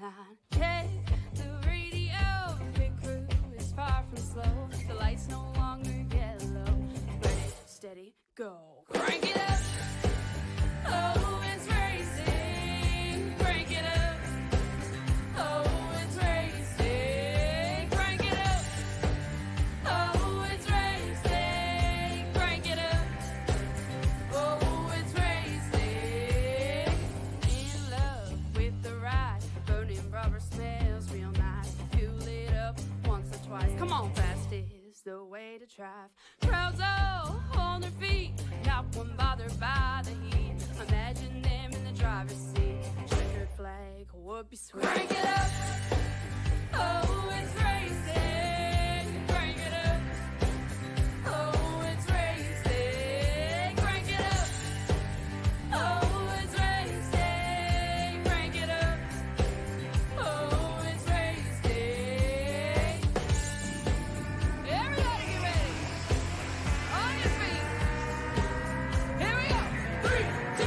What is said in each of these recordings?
line. Check the radio, pit crew is far from slow. The lights no longer yellow. Ready, steady, go. Crank it up. Oh, it's racing. Crank it up. Oh, it's racing. Crank it up. Oh, it's racing. Crank it up. Oh, it's racing. In love with the ride. Burning rubber smells real nice. Fuel it up once or twice. Come on, fast is the way to drive. Crowds all on their feet. Not one bothered by the heat. Imagine them in the driver's seat. Checkered flag would be sweet. Crank it up. Oh, it's racing. Crank it up. Oh, it's racing. Crank it up. Oh, it's racing. Crank it up. Oh, it's racing. Everybody get ready. On your feet. Here we go. 3, 2,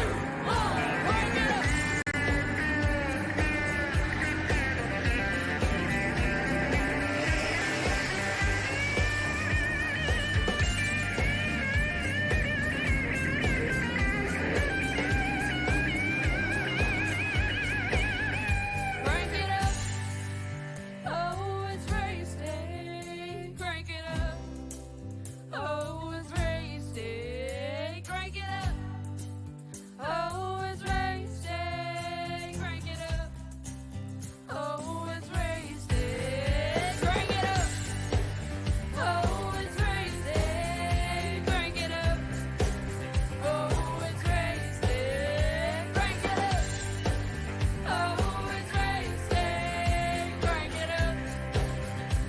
1. Crank it up. Crank it up. Oh, it's racing. Crank it up. Oh, it's racing. Crank it up. Oh, it's racing. Crank it up. Oh, it's racing. Crank it up. Oh, it's racing. Crank it up. Oh, it's racing. Crank it up. Oh, it's racing. Crank it up.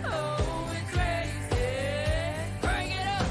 Oh, it's racing. Crank it up.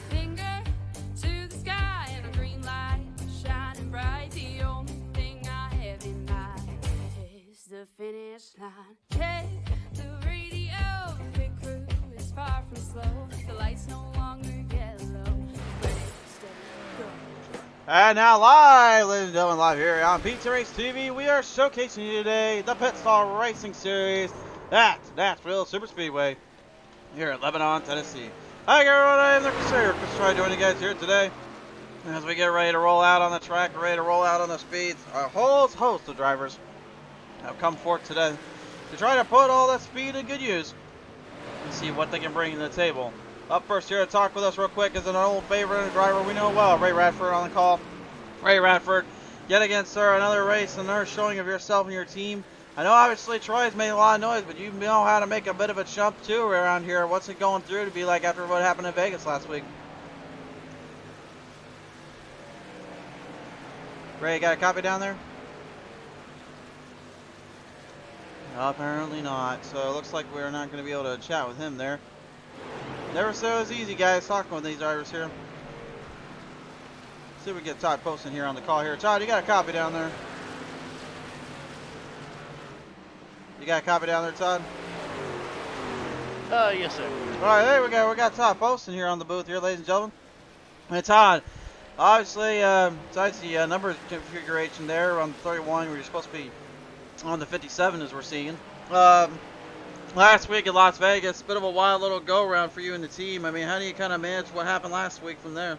Finger to the sky and a green light shining bright. The only thing I have in mind is the finish line. Check the radio, pit crew is far from slow. The lights no longer yellow. Ready, steady, go. And now live, ladies and gentlemen, live here on Pizza Race TV, we are showcasing you today the Pit Stall Racing Series at Nashville Superspeedway here in Lebanon, Tennessee. Hi everyone, I am the Crusader, Chris Troy, joining you guys here today as we get ready to roll out on the track, ready to roll out on the speeds. A whole host of drivers have come forth today to try to put all that speed to good use and see what they can bring to the table. Up first here to talk with us real quick is an old favorite and a driver we know well, Ray Radford on the call. Ray Radford, yet again, sir, another race, another showing of yourself and your team. I know obviously Troy's made a lot of noise, but you know how to make a bit of a jump too around here. What's it going through to be like after what happened in Vegas last week? Ray, you got a copy down there? Apparently not, so it looks like we're not going to be able to chat with him there. Never so easy, guys, talking with these drivers here. See if we get Todd Poston here on the call here. Todd, you got a copy down there? You got a copy down there, Todd? Yes, sir. All right, there we go. We got Todd Poston here on the booth here, ladies and gentlemen. And Todd, obviously, besides the number configuration there on 31, where you're supposed to be on the 57 as we're seeing. Last week in Las Vegas, a bit of a wild little go-around for you and the team. I mean, how do you kind of manage what happened last week from there?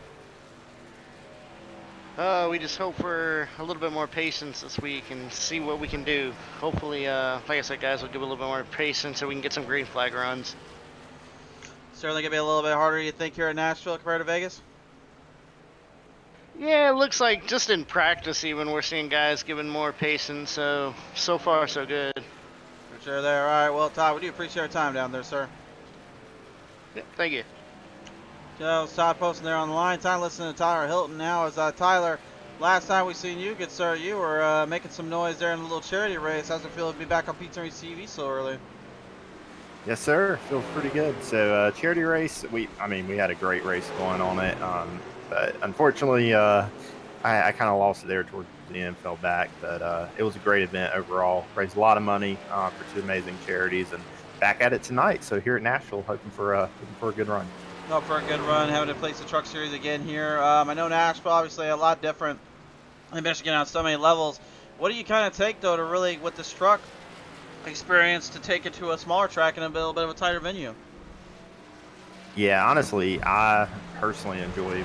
We just hope for a little bit more patience this week and see what we can do. Hopefully, like I said, guys, we'll give a little bit more patience so we can get some green flag runs. Certainly going to be a little bit harder, you think, here in Nashville compared to Vegas? Yeah, it looks like just in practice even we're seeing guys giving more patience, so far so good. For sure there. All right, well, Todd, we do appreciate our time down there, sir. Yeah, thank you. So, Todd Poston there on the line. Time listening to Tyler Hilton now as Tyler, Last time we seen you, good sir, you were making some noise there in a little charity race. How's it feel to be back on Pizza Race TV so early? Yes, sir. Feels pretty good. So, charity race. We had a great race going on it. But unfortunately, I kind of lost it there towards the end, fell back. But it was a great event overall. Raised a lot of money for two amazing charities, and back at it tonight. So here at Nashville, hoping for a good run. Hope for a good run, having to place the truck series again here. I know Nashville obviously a lot different in Michigan on so many levels. What do you kind of take though to really with this truck experience to take it to a smaller track and a little bit of a tighter venue? Yeah, honestly, I personally enjoy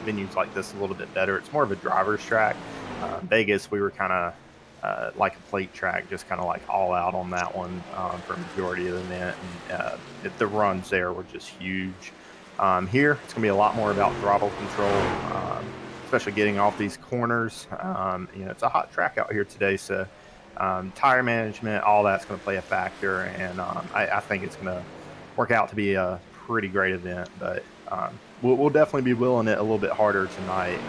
venues like this a little bit better. It's more of a driver's track. Vegas, we were kind of like a plate track, just kind of like all out on that one for a majority of the event. And the runs there were just huge. Here, it's going to be a lot more about throttle control, especially getting off these corners. It's a hot track out here today, so tire management, all that's going to play a factor. And I think it's going to work out to be a pretty great event. But we'll definitely be willing it a little bit harder tonight.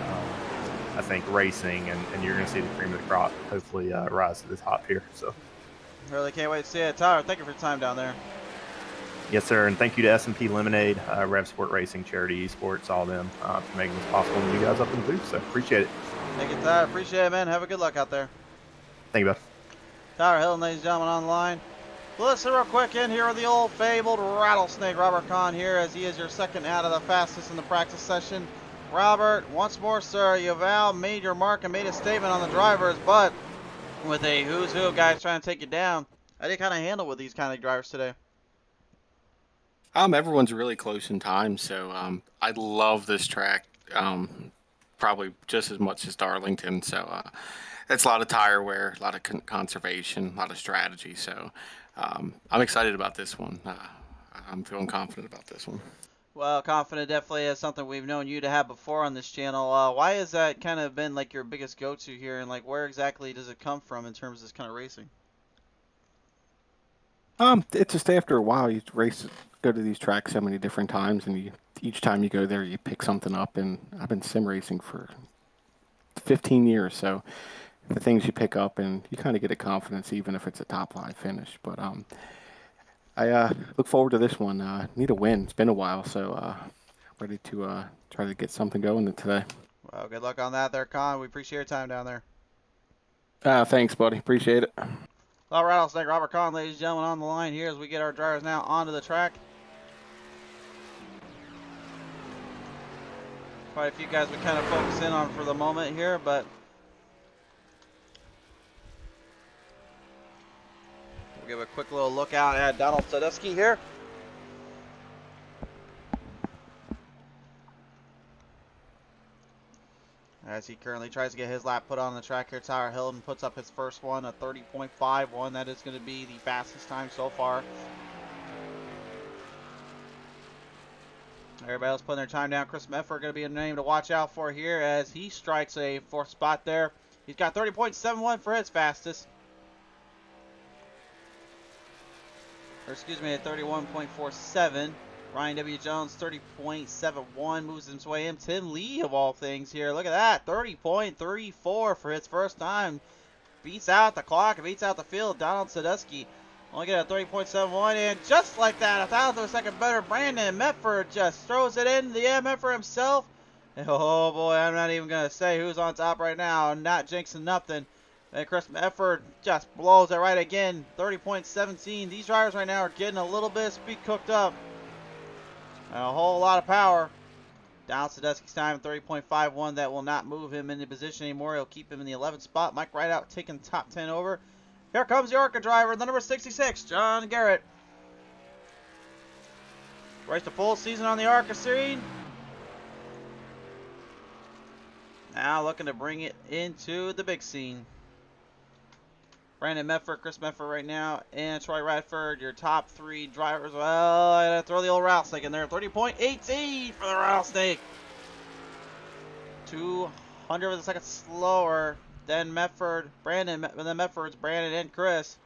I think racing, and you're going to see the cream of the crop hopefully rise to the top here. So Really can't wait to see it. Tyler, thank you for your time down there. yes, sir, and thank you to S&P Lemonade, Rev Sport Racing, Charity Esports, all of them for making this possible, and you guys up in the booth. So appreciate it. Thank you, Tyler. Appreciate it, man. Have a good luck out there. Thank you, bud. Tyler Hill, ladies and gentlemen, on the line. Well, let's real quick in here with the old fabled rattlesnake, Robert Kahn here, as he is your second out of the fastest in the practice session. Robert, once more, sir, you've now made your mark and made a statement on the drivers, but with a who's who of guys trying to take you down, how do you kind of handle with these kind of drivers today? Everyone's really close in time, so I love this track probably just as much as Darlington. So it's a lot of tire wear, a lot of conservation, a lot of strategy. So I'm excited about this one. I'm feeling confident about this one. Well, confident definitely is something we've known you to have before on this channel. Why has that kind of been like your biggest go-to here, and like where exactly does it come from in terms of this kind of racing? It's just after a while you go to these tracks so many different times, and each time you go there you pick something up. And I've been sim racing for 15 years, so the things you pick up, and you kind of get a confidence even if it's a top 5 finish. But I look forward to this one. Need a win. It's been a while, so ready to try to get something going today. Well, good luck on that there, Con. We appreciate your time down there. Thanks, buddy. Appreciate it. Well, Rattlesnake Robert Kahn, ladies and gentlemen, on the line here as we get our drivers now onto the track. Quite a few guys we kind of focus in on for the moment here, but we'll give a quick little look out at Donald Sadusky here. As he currently tries to get his lap put on the track here, Tyler Hilton puts up his first one, a 30.51. That is going to be the fastest time so far. Everybody else putting their time down. Chris Mefford going to be a name to watch out for here as he strikes a 4th spot there. He's got 30.71 for his fastest. Or excuse me, at 31.47. Ryan W. Jones, 30.71, moves his way in. Tim Lee, of all things here. Look at that, 30.34 for his first time. Beats out the clock, beats out the field. Donald Sadusky only get a 30.71, and just like that, 1,000 of a second better. Brandon Metford just throws it in. The Metford himself. Oh boy, I'm not even going to say who's on top right now. Not jinxing nothing. And Chris Mefford just blows it right again. 30.17. These drivers right now are getting a little bit of speed cooked up. A whole lot of power. Down Sadusky's time, 30.51. That will not move him into position anymore. He'll keep him in the 11th spot. Mike Rideout taking the top 10 over. Here comes the ARCA driver, the number 66, John Garrett. Raced a full season on the ARCA scene. Now looking to bring it into the big scene. Brandon Mefford, Chris Mefford right now, and Troy Radford, your top 3 drivers. Well, I gotta throw the old Rattlesnake in there. 30.18 for the Rattlesnake. 200 of a second slower than Mefford, Brandon, than Mefford's Brandon and Chris.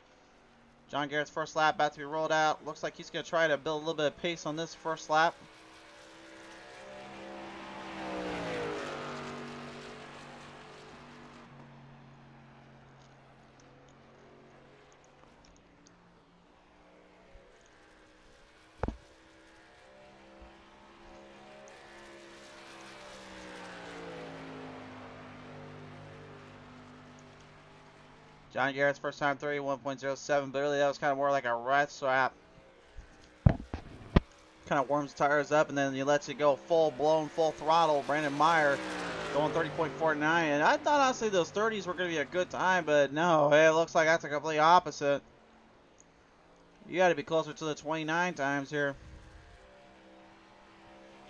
John Garrett's first lap about to be rolled out. Looks like he's gonna try to build a little bit of pace on this first lap. John Garrett's first time 31.07, but really that was kind of more like a rat swap. Kind of warms the tires up, and then he lets it go full-blown, full throttle. Brandon Meyer going 30.49, and I thought honestly those 30s were going to be a good time, but no, it looks like that's a complete opposite. You got to be closer to the 29 times here.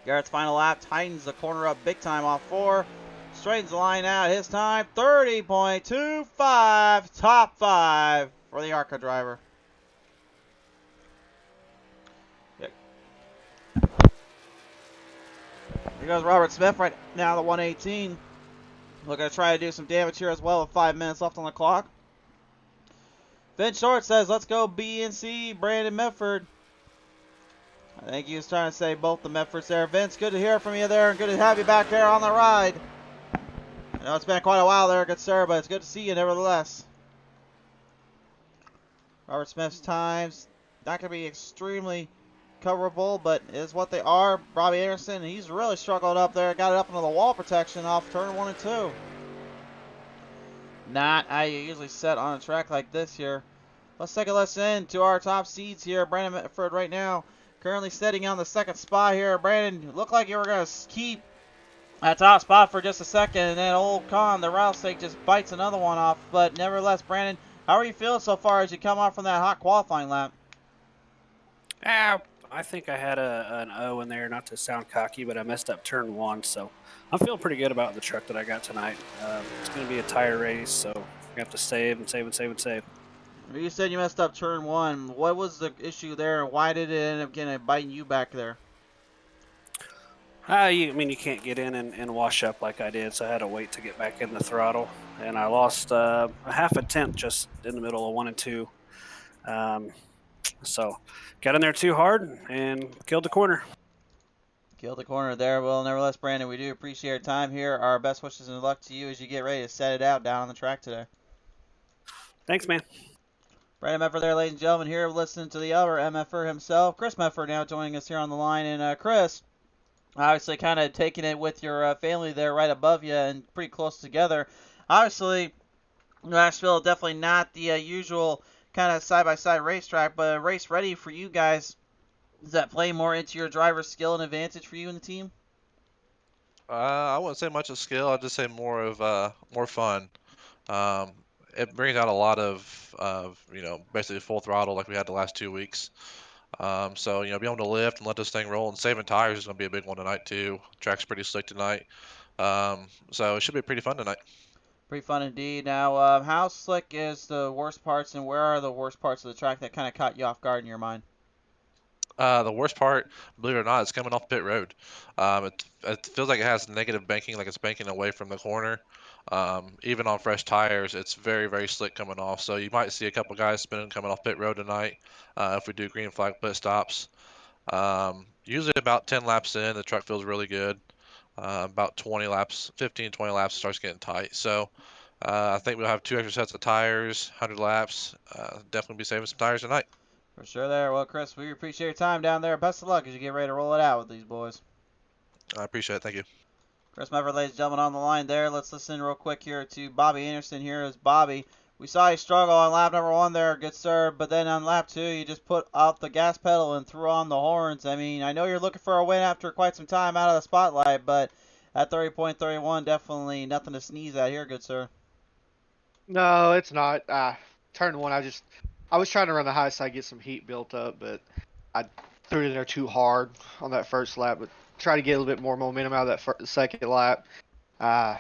Garrett's final lap tightens the corner up big time off 4. Straightens the line out. His time 30.25. Top 5 for the ARCA driver. Here goes Robert Smith right now, the 118. Looking to try to do some damage here as well with 5 minutes left on the clock. Vince Short says, let's go B and C, Brandon Medford. I think he was trying to say both the Medfords there. Vince, good to hear from you there, and good to have you back there on the ride. I know it's been quite a while there, good sir, but it's good to see you nevertheless. Robert Smith's times, not going to be extremely coverable, but is what they are. Robbie Anderson, he's really struggled up there. Got it up into the wall protection off turn 1 and 2. Not how you usually set on a track like this here. Let's take a listen to our top seeds here. Brandon Medford right now currently sitting on the second spot here. Brandon, looked like you were going to keep that top spot for just a second, and then old Con, the rattlesnake, just bites another one off. But nevertheless, Brandon, how are you feeling so far as you come off from that hot qualifying lap? I think I had an O in there, not to sound cocky, but I messed up turn 1, so I'm feeling pretty good about the truck that I got tonight. It's going to be a tire race, so we have to save and save and save and save. You said you messed up turn 1. What was the issue there, and why did it end up getting biting you back there? You can't get in and wash up like I did, so I had to wait to get back in the throttle, and I lost a half a tenth just in the middle of 1 and 2. So got in there too hard and killed the corner. Killed the corner there. Well, nevertheless, Brandon, we do appreciate your time here. Our best wishes and luck to you as you get ready to set it out down on the track today. Thanks, man. Brandon Medford there, ladies and gentlemen, here listening to the other MFer himself, Chris Medford, now joining us here on the line. And Chris, obviously kind of taking it with your family there right above you and pretty close together. Obviously, Nashville definitely not the usual kind of side-by-side racetrack, but a race ready for you guys. Does that play more into your driver's skill and advantage for you and the team? I wouldn't say much of skill. I'd just say more of more fun. It brings out a lot of basically full throttle like we had the last 2 weeks. So being able to lift and let this thing roll and saving tires is going to be a big one tonight too. Track's pretty slick tonight, so it should be pretty fun tonight. Pretty fun indeed. Now, how slick is the worst parts, and where are the worst parts of the track that kind of caught you off guard in your mind? The worst part, believe it or not, is coming off pit road. It feels like it has negative banking, like it's banking away from the corner. Even on fresh tires, it's very, very slick coming off. So you might see a couple guys spinning coming off pit road tonight if we do green flag pit stops. Usually about 10 laps in, the truck feels really good. About 20 laps, 15, 20 laps, it starts getting tight. So I think we'll have 2 extra sets of tires, 100 laps. Definitely be saving some tires tonight. For sure there. Well, Chris, we appreciate your time down there. Best of luck as you get ready to roll it out with these boys. I appreciate it. Thank you. Chris Medford, ladies and gentlemen, on the line there. Let's listen real quick here to Bobby Anderson. Here is Bobby. We saw you struggle on lap number 1 there, good sir, but then on lap 2, you just put out the gas pedal and threw on the horns. I mean, I know you're looking for a win after quite some time out of the spotlight, but at 30.31, definitely nothing to sneeze at here, good sir. No, it's not. Turn 1, I was trying to run the high side, get some heat built up, but I threw it in there too hard on that first lap. But try to get a little bit more momentum out of that second lap. I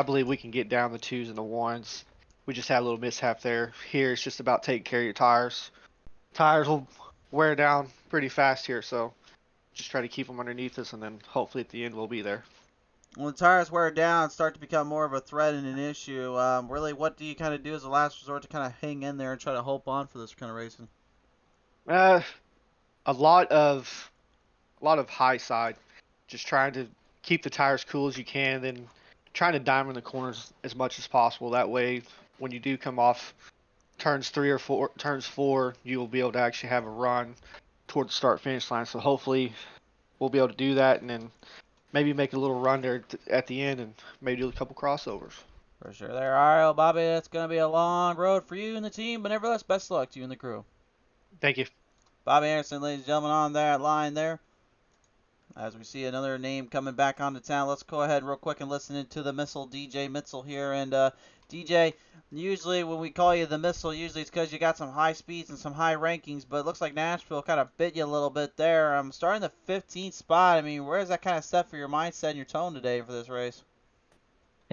believe we can get down the 2s and the 1s. We just had a little mishap there. Here, it's just about taking care of your tires. Tires will wear down pretty fast here, so just try to keep them underneath us, and then hopefully at the end we'll be there. When the tires wear down, start to become more of a threat and an issue. Really, what do you kind of do as a last resort to kind of hang in there and try to hope on for this kind of racing? A lot of high side, just trying to keep the tires cool as you can, then trying to diamond the corners as much as possible. That way, when you do come off turns 4, you will be able to actually have a run toward the start finish line. So hopefully, we'll be able to do that, and then maybe make a little run there at the end, and maybe do a couple crossovers. For sure there. All right, well, Bobby, it's going to be a long road for you and the team, but nevertheless, best of luck to you and the crew. Thank you. Bobby Anderson, ladies and gentlemen, on that line there. As we see another name coming back onto town, let's go ahead real quick and listen into the Missile, DJ Mitzel here. And DJ, usually when we call you the Missile, usually it's because you got some high speeds and some high rankings, but it looks like Nashville kind of bit you a little bit there. Starting the 15th spot, I mean, where does that kind of set for your mindset and your tone today for this race?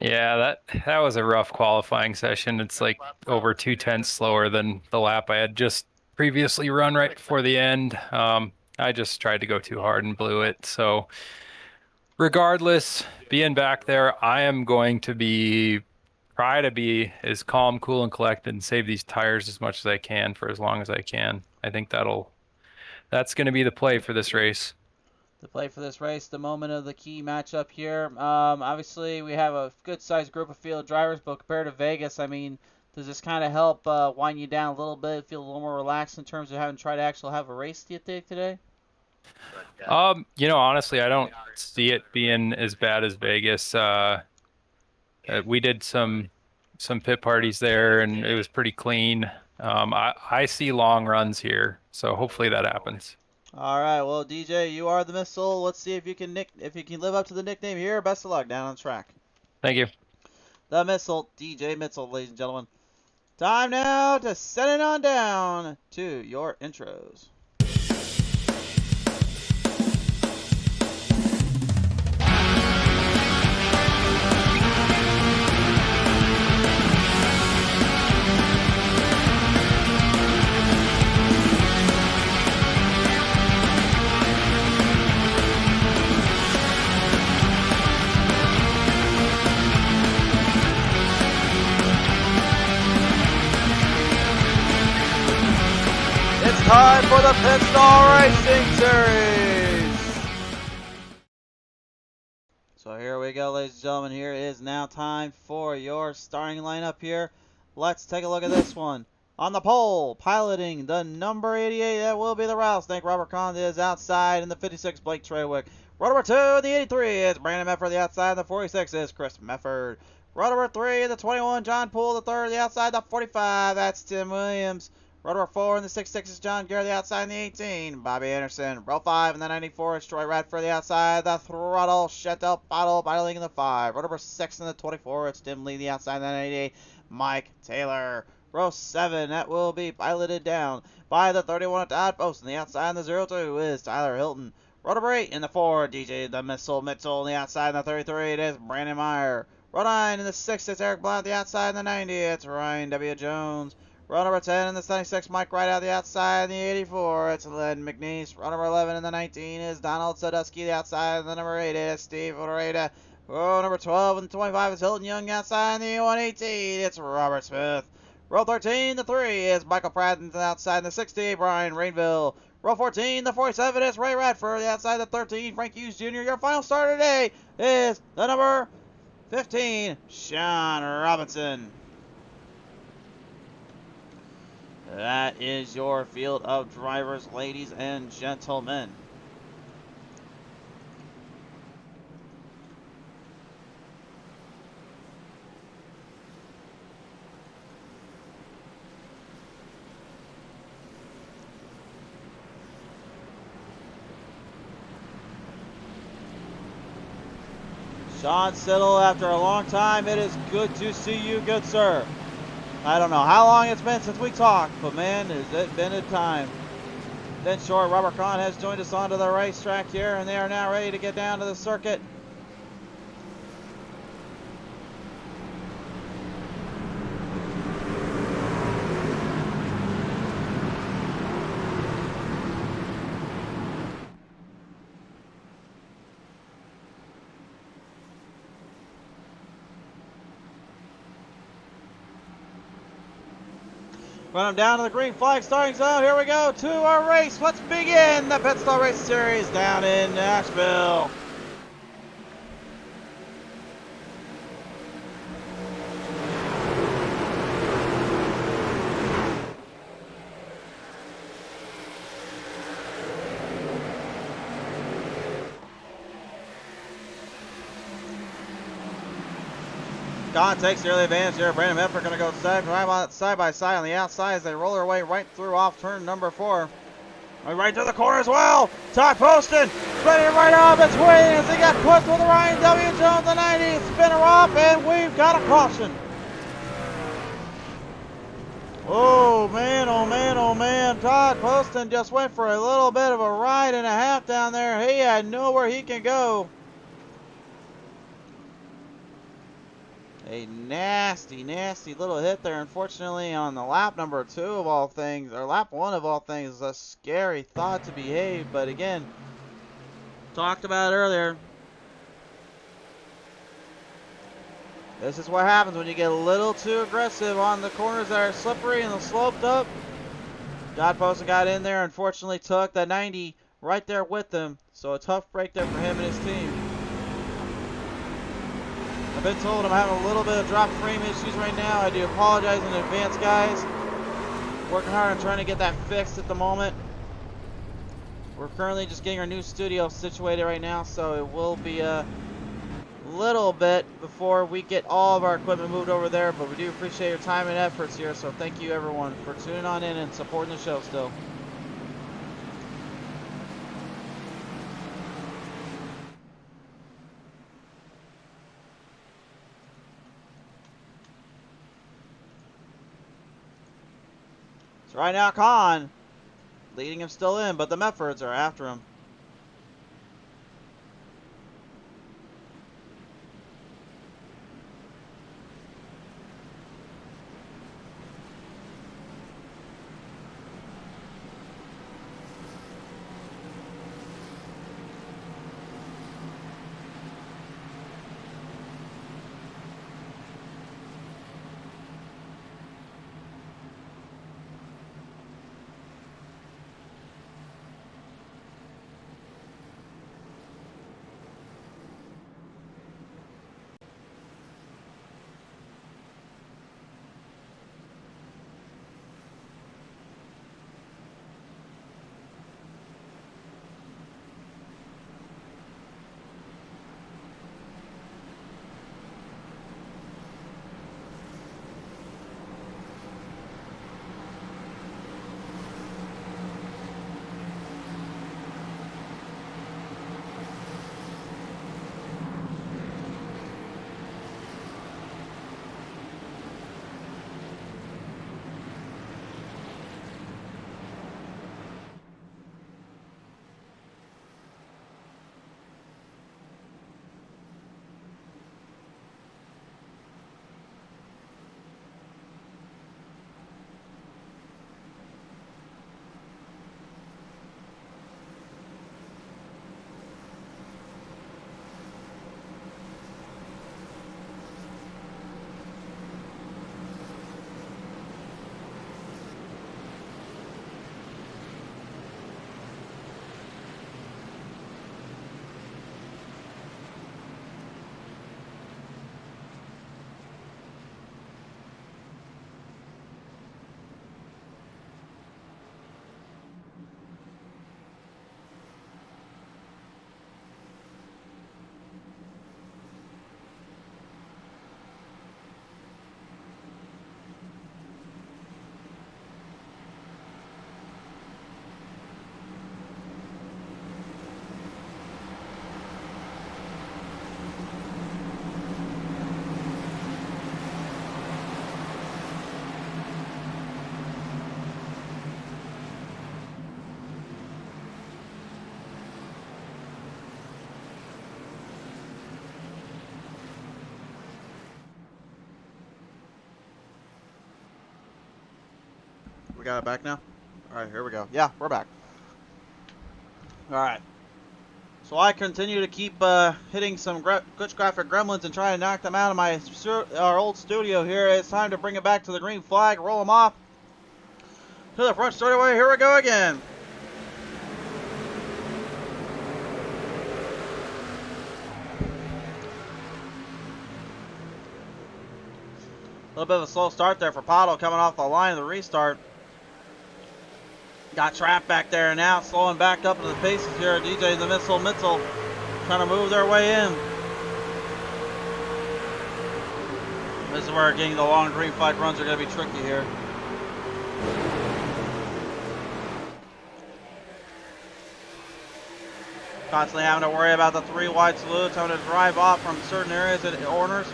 Yeah, that was a rough qualifying session. It's like over 2/10 slower than the lap I had just previously run right before the end. I just tried to go too hard and blew it. So regardless, being back there, I am going to try to be as calm, cool, and collected and save these tires as much as I can for as long as I can. I think that's going to be the play for this race. To play for this race, the moment of the key matchup here. Obviously, we have a good-sized group of field drivers, but compared to Vegas, I mean, does this kind of help wind you down a little bit, feel a little more relaxed in terms of having to try to actually have a race do you think today? Honestly, I don't see it being as bad as Vegas. We did some pit parties there, and it was pretty clean. I see long runs here, so hopefully that happens. All right, well, DJ, you are the Missile. Let's see if you can live up to the nickname here. Best of luck down on the track. Thank you. The Missile, DJ Mitzel, ladies and gentlemen. Time now to set it on down to your intros. Time for the Pit Stall Racing Series. So here we go, ladies and gentlemen. Here is now time for your starting lineup here. Let's take a look at this one. On the pole, piloting the number 88, that will be the rattlesnake. Robert Kahn is outside in the 56, Blake Trawick. Row number 2 in the 83 is Brandon Mefford. The outside, the 46 is Chris Mefford. Row number 3 in the 21, John Poole. The third, the outside, the 45, that's Tim Williams. Row number 4 in the 66 is John Garrett, the outside in the 18, Bobby Anderson. Row 5 in the 94 is Troy Radford, the outside, the throttle, Chantel Bottling in the 5. Row number 6 in the 24, it's Tim Lee, the outside in the 98, Mike Taylor. Row 7, that will be piloted down by the 31 at Todd Post, and the outside in the 02 is Tyler Hilton. Row number 8 in the 4, DJ the Missile Mitchell, on the outside in the 33, it is Brandon Meyer. Row 9 in the 6, it's Eric Blount, the outside in the 90, it's Ryan W. Jones. Row number 10 in the 76, Mike Wright out the outside in the 84, it's Len McNeese. Row number 11 in the 19 is Donald Sadusky, the outside in the number 8 is Steve Oreda. Row number 12 and 25 is Hilton Young outside in the 118, it's Robert Smith. Row 13, the 3 is Michael Pratton, the outside in the 60, Brian Rainville. Row 14, the 47 is Ray Radford, the outside the 13, Frank Hughes Jr. Your final starter today is the number 15, Sean Robinson. That is your field of drivers, ladies and gentlemen. Sean Siddle, after a long time, it is good to see you, good sir. I don't know how long it's been since we talked, but man, has it been a time. Then short, Robert Kahn has joined us onto the racetrack here, and they are now ready to get down to the circuit. Run them down to the green flag starting zone. Here we go to our race. Let's begin the Pit Stall Race Series down in Nashville. Gone takes the early advantage here. Brandon Mepper going to go side by side on the outside as they roll their way right through off turn number 4. Right to the corner as well. Todd Poston spinning right out between as he got put with Ryan W. Jones, the 90. Spinner off, and we've got a caution. Oh man, oh man, oh man. Todd Poston just went for a little bit of a ride and a half down there. He had nowhere he can go. A nasty, nasty little hit there, unfortunately, on the lap number 2 of all things, or lap 1 of all things. A scary thought to behave, but again, talked about it earlier. This is what happens when you get a little too aggressive on the corners that are slippery and sloped up. Todd Poston got in there, unfortunately took the 90 right there with him, so a tough break there for him and his team. I've been told I'm having a little bit of drop frame issues right now. I do apologize in advance, guys. Working hard on trying to get that fixed at the moment. We're currently just getting our new studio situated right now, so it will be a little bit before we get all of our equipment moved over there, but we do appreciate your time and efforts here, so thank you everyone for tuning on in and supporting the show still. So right now, Khan leading him still in, but the Meffords are after him. We got it back now? Alright, here we go. Yeah, we're back. Alright. So I continue to keep hitting some glitch graphic gremlins and try to knock them out of our old studio here. It's time to bring it back to the green flag, roll them off to the front straightaway. Here we go again. A little bit of a slow start there for Pato coming off the line of the restart. Got trapped back there, and now slowing back up into the paces here. DJ the Missile trying to move their way in. This is where getting the long green flag runs are going to be tricky here. Constantly having to worry about the 3 wide salutes, having to drive off from certain areas at corners.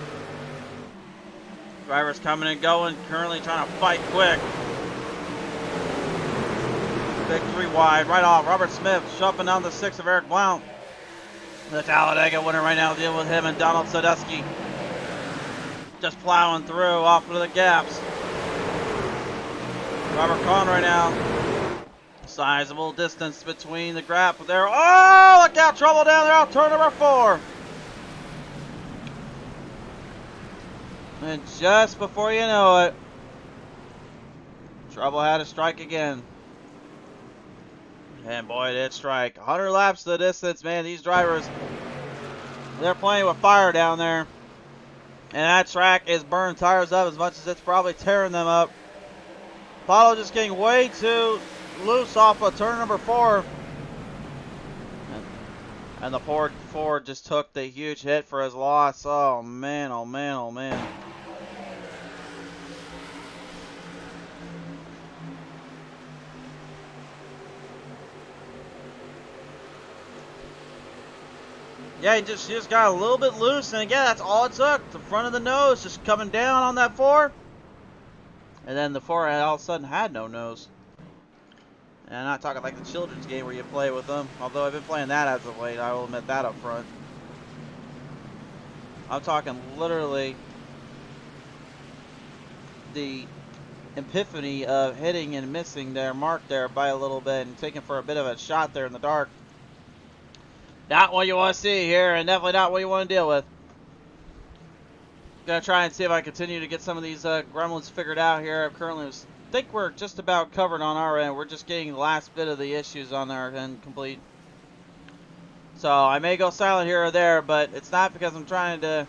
Drivers coming and going, currently trying to fight quick. Big 3 wide, right off. Robert Smith shoving down the 6 of Eric Blount. The Talladega winner right now dealing with him and Donald Sadusky. Just plowing through off into the gaps. Robert Kahn right now. Sizable distance between the gap there. Oh, look out, trouble down there on turn number 4. And just before you know it, trouble had to strike again. And boy, did it strike. 100 laps to the distance, man. These drivers, they're playing with fire down there. And that track is burning tires up as much as it's probably tearing them up. Apollo just getting way too loose off of turn number 4. And the poor Ford just took the huge hit for his loss. Oh man, oh man, oh man. Yeah, he just got a little bit loose, and again, that's all it took. The front of the nose just coming down on that 4. And then the 4 all of a sudden had no nose. And I'm not talking like the children's game where you play with them. Although I've been playing that as of late, I will admit that up front. I'm talking literally the epiphany of hitting and missing their mark there by a little bit and taking for a bit of a shot there in the dark. Not what you want to see here, and definitely not what you want to deal with. Gonna try and see if I continue to get some of these gremlins figured out here. I think we're just about covered on our end. We're just getting the last bit of the issues on our end complete. So I may go silent here or there, but it's not because I'm trying to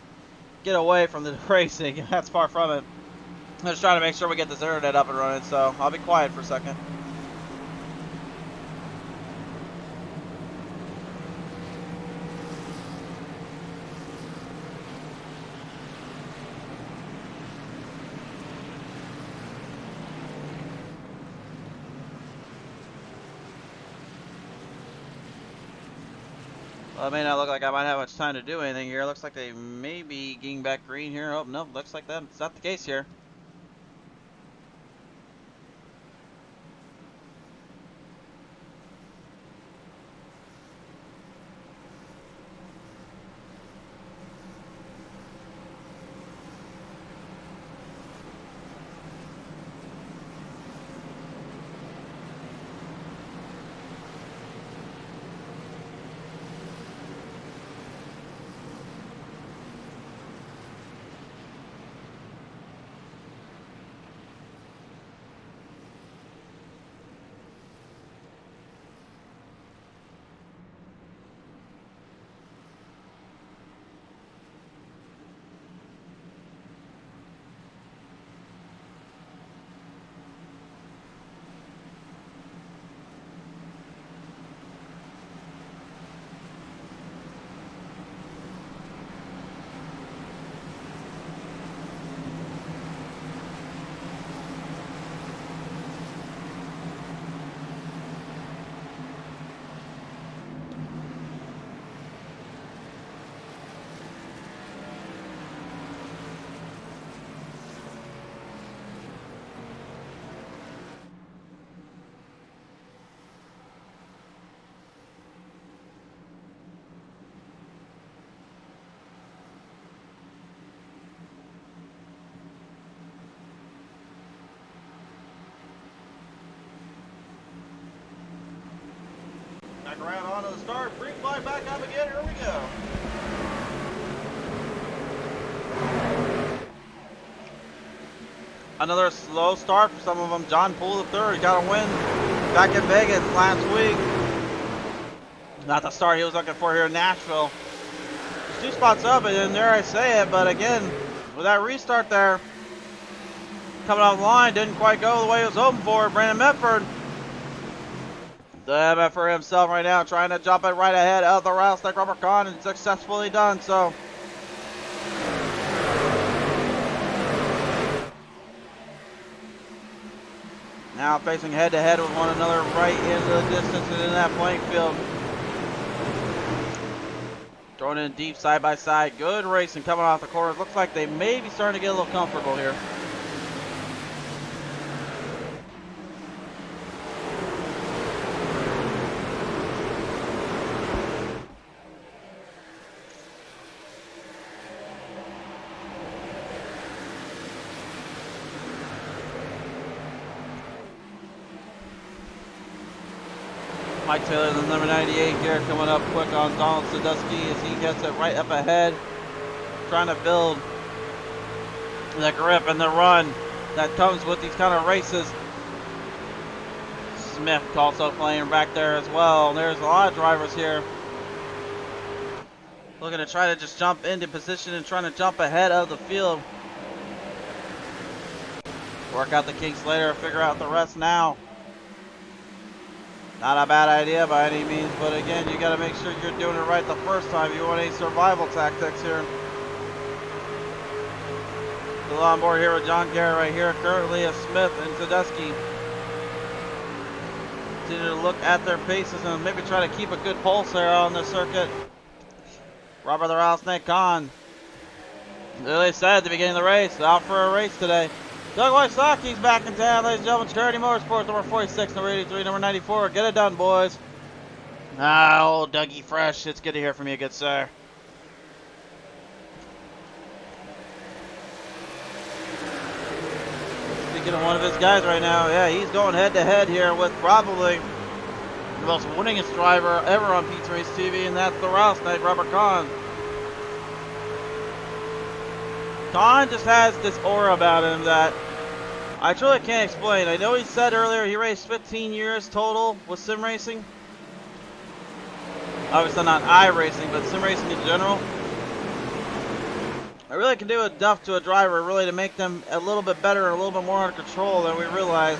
get away from the racing. That's far from it. I'm just trying to make sure we get this internet up and running, so I'll be quiet for a second. Well, it may not look like I might have much time to do anything here. It looks like they may be getting back green here. Oh, no, looks like that's not the case here. Back around onto the start. Free fly back up again. Here we go. Another slow start for some of them. John Poole III got a win back in Vegas last week. Not the start he was looking for here in Nashville. He's 2 spots up, and then there I say it, but again, with that restart there, coming off the line, didn't quite go the way he was hoping for. Brandon Medford. The MFR himself right now trying to jump it right ahead of the rattlesnake Robert Kahn, and successfully done so. Now facing head to head with one another right into the distance and in that playing field. Throwing in deep side by side. Good racing coming off the corners. Looks like they may be starting to get a little comfortable here. Mike Taylor, the number 98 here, coming up quick on Donald Sadusky as he gets it right up ahead. Trying to build the grip and the run that comes with these kind of races. Smith also playing back there as well. There's a lot of drivers here looking to try to just jump into position and trying to jump ahead of the field. Work out the kinks later, figure out the rest now. Not a bad idea by any means, but again, you got to make sure you're doing it right the first time. You want any survival tactics here. Still on board here with John Garrett right here. Currently a Smith and Tedeschi. Continue to look at their paces and maybe try to keep a good pulse there on the circuit. Robert the Rattlesnake Khan. Really said at the beginning of the race, out for a race today. Doug Wysoki's back in town, ladies and gentlemen. Charity Motorsports, number 46, number 83, number 94. Get it done, boys. Old Dougie Fresh. It's good to hear from you, good sir. Speaking of one of his guys right now, yeah, he's going head to head here with probably the most winningest driver ever on Pete's Race TV, and that's the Rattlesnake, Robert Kahn. Kahn just has this aura about him that I truly can't explain. I know he said earlier he raced 15 years total with sim racing. Obviously not iRacing, but sim racing in general. I really can do enough to a driver really to make them a little bit better and a little bit more under control than we realize.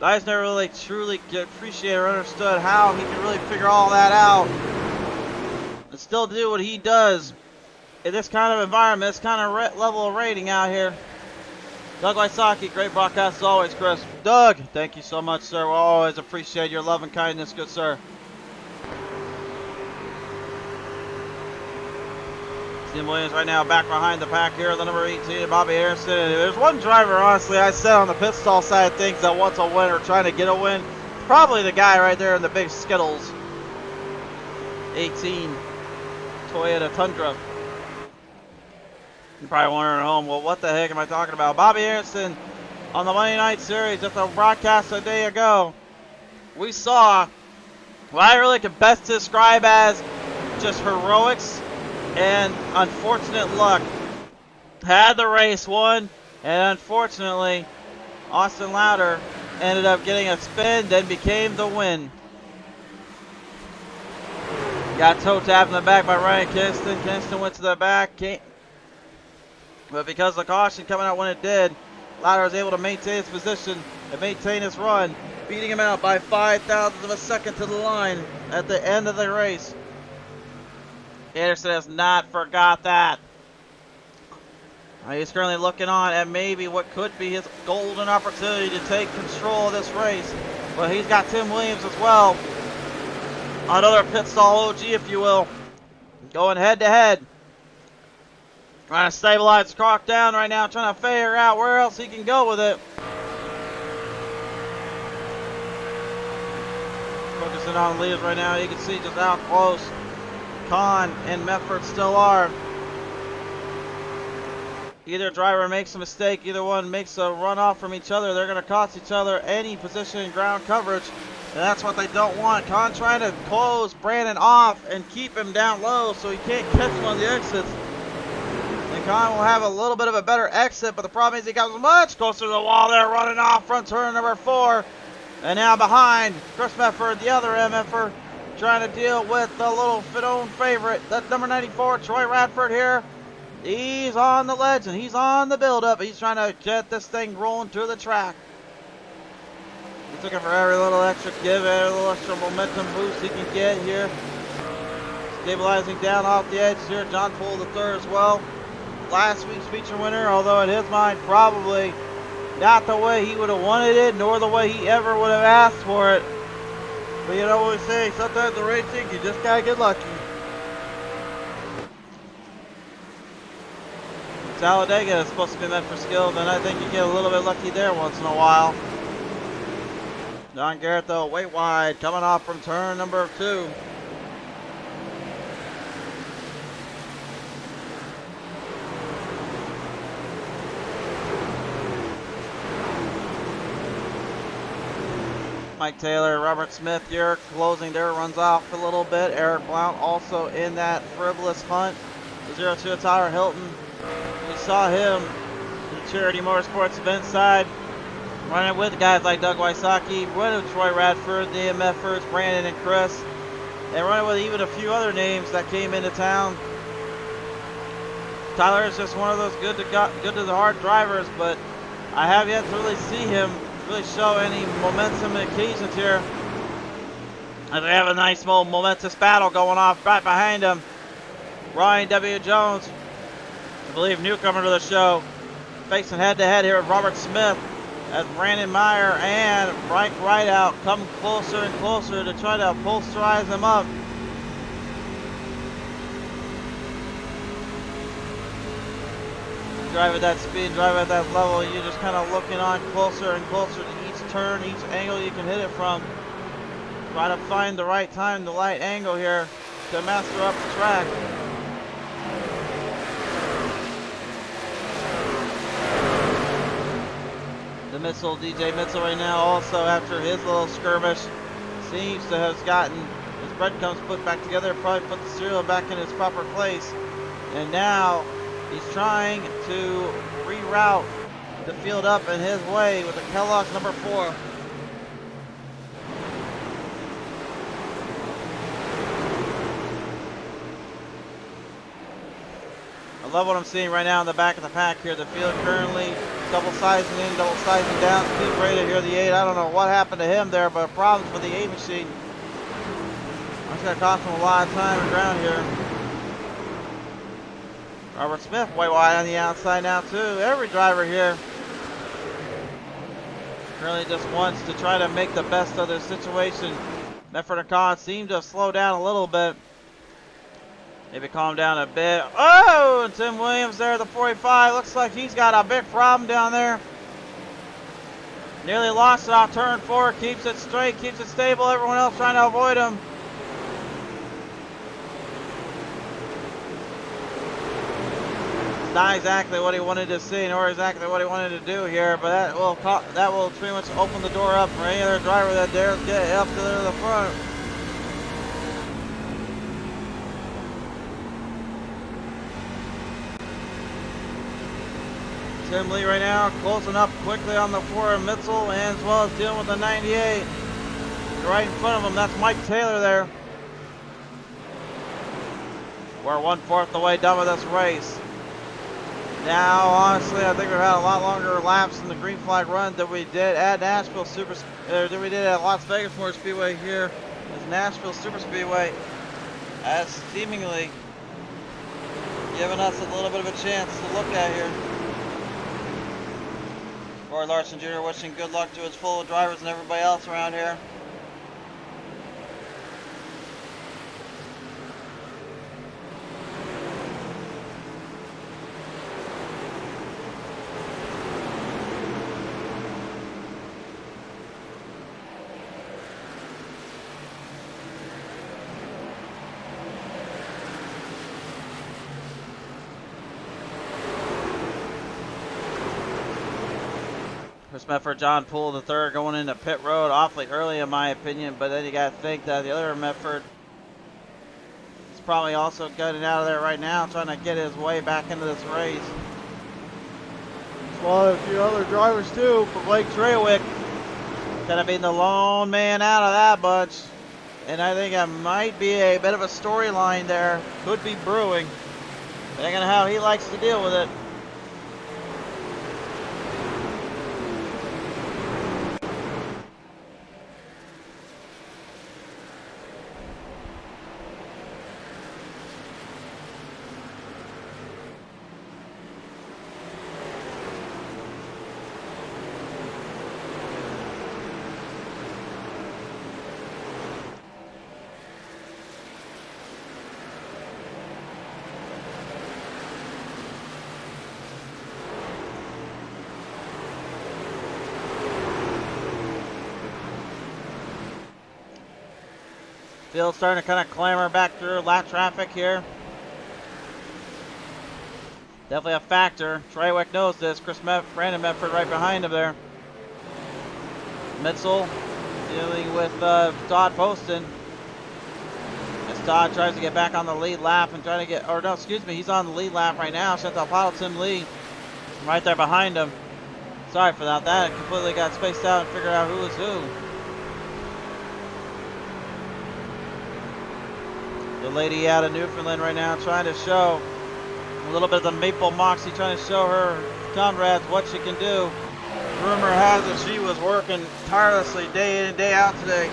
Guys never really truly appreciated or understood how he can really figure all that out and still do what he does in this kind of environment, this kind of level of rating out here. Doug Wysocki, great broadcast as always, Chris. Doug, thank you so much, sir. We'll always appreciate your love and kindness, good sir. Tim Williams right now back behind the pack here, the number 18, Bobby Harrison. And there's one driver, honestly, I said on the pit stall side of things that wants a win or trying to get a win. Probably the guy right there in the big Skittles. 18, Toyota Tundra. You're probably wondering at home, well, what the heck am I talking about? Bobby Harrison on the Monday Night Series at the broadcast a day ago. We saw what I really can best describe as just heroics and unfortunate luck. Had the race won, and unfortunately, Austin Lauder ended up getting a spin, then became the win. Got toe tapped in the back by Ryan Kinston. Kinston went to the back. But because of the caution coming out when it did, Lauder was able to maintain his position and maintain his run, beating him out by 0.05 of a second to the line at the end of the race. Anderson has not forgot that. He's currently looking on at maybe what could be his golden opportunity to take control of this race. But he's got Tim Williams as well. Another pit stall OG, if you will. Going head to head. Trying to stabilize Croc down right now, trying to figure out where else he can go with it. Focusing on leaders right now, you can see just how close Kahn and Medford still are. Either driver makes a mistake, either one makes a runoff from each other, they're going to cost each other any position and ground coverage, and that's what they don't want. Kahn trying to close Brandon off and keep him down low so he can't catch him on the exits. Kahn will have a little bit of a better exit, but the problem is he comes much closer to the wall there, running off front turn number 4. And now behind, Chris Medford, the other MFer, trying to deal with the little known favorite. That's number 94, Troy Radford here. He's on the ledge and he's on the build-up. He's trying to get this thing rolling through the track. He's looking for every little extra give, every little extra momentum boost he can get here. Stabilizing down off the edge here, John Poole the third as well. Last week's feature winner, although in his mind probably not the way he would have wanted it, nor the way he ever would have asked for it. But you know what we say, sometimes in racing, you just gotta get lucky. Talladega is supposed to be meant for skill, and I think you get a little bit lucky there once in a while. Don Garrett, though, way wide, coming off from turn number 2. Mike Taylor, Robert Smith here closing their runs off a little bit. Eric Blount also in that frivolous hunt. The 02 Tyler Hilton. We saw him in the Charity Motorsports event side, running with guys like Doug Wysocki, running with Troy Radford, the MFers, Brandon and Chris, and running with even a few other names that came into town. Tyler is just one of those good to the hard drivers, but I have yet to really see him really show any momentum occasions here. And they have a nice small momentous battle going off right behind him. Ryan W. Jones, I believe newcomer to the show, facing head-to-head here with Robert Smith as Brandon Meyer and Frank Rideout come closer and closer to try to posterize him up. Drive at that speed, drive at that level, you're just kind of looking on closer and closer to each turn, each angle you can hit it from. Try to find the right time, the right angle here to master up the track. The Mitchell, DJ Mitchell right now also after his little skirmish seems to have gotten his breadcrumbs put back together, probably put the cereal back in its proper place. And now he's trying to reroute the field up in his way with the Kellogg's number 4. I love what I'm seeing right now in the back of the pack here. The field currently double sizing in, double sizing down. Steve Brady here, the 8. I don't know what happened to him there, but problems with the 8 machine. That's going to cost him a lot of time and ground here. Robert Smith way wide on the outside now too. Every driver here really just wants to try to make the best of their situation. Medford and Collins seem to slow down a little bit. Maybe calm down a bit. Oh, and Tim Williams there, the 45. Looks like he's got a big problem down there. Nearly lost it off turn 4. Keeps it straight, keeps it stable. Everyone else trying to avoid him. Not exactly what he wanted to see, nor exactly what he wanted to do here, but that will pretty much open the door up for any other driver that dares get up to the front. Tim Lee right now closing up quickly on the 4 of Mitchell, and as well as dealing with the 98. Right in front of him, that's Mike Taylor there. We're 1/4 the way done with this race. Now, honestly, I think we've had a lot longer laps in the green flag run than we did at Nashville than we did at Las Vegas Motor Speedway. Here is Nashville Superspeedway, as seemingly giving us a little bit of a chance to look at here. Roy Larson Jr. wishing good luck to his fellow drivers and everybody else around here. Chris Medford, John Poole the third going into pit road awfully early in my opinion, but then you got to think that the other Medford is probably also getting out of there right now, trying to get his way back into this race. As well as a few other drivers too, but Blake Trawick kind of being the lone man out of that bunch. And I think it might be a bit of a storyline there, could be brewing, depending on how he likes to deal with it. Field starting to kind of clamber back through lap traffic here. Definitely a factor. Triwick knows this. Brandon Medford right behind him there. Mitzel dealing with Todd Poston. As Todd tries to get back on the lead lap and trying to get, or no, excuse me, he's on the lead lap right now. Chantal Paddle, Tim Lee right there behind him. Sorry for that. That completely got spaced out and figured out who was who. The lady out of Newfoundland right now trying to show a little bit of the Maple Moxie, trying to show her comrades what she can do. Rumor has it she was working tirelessly day in and day out today.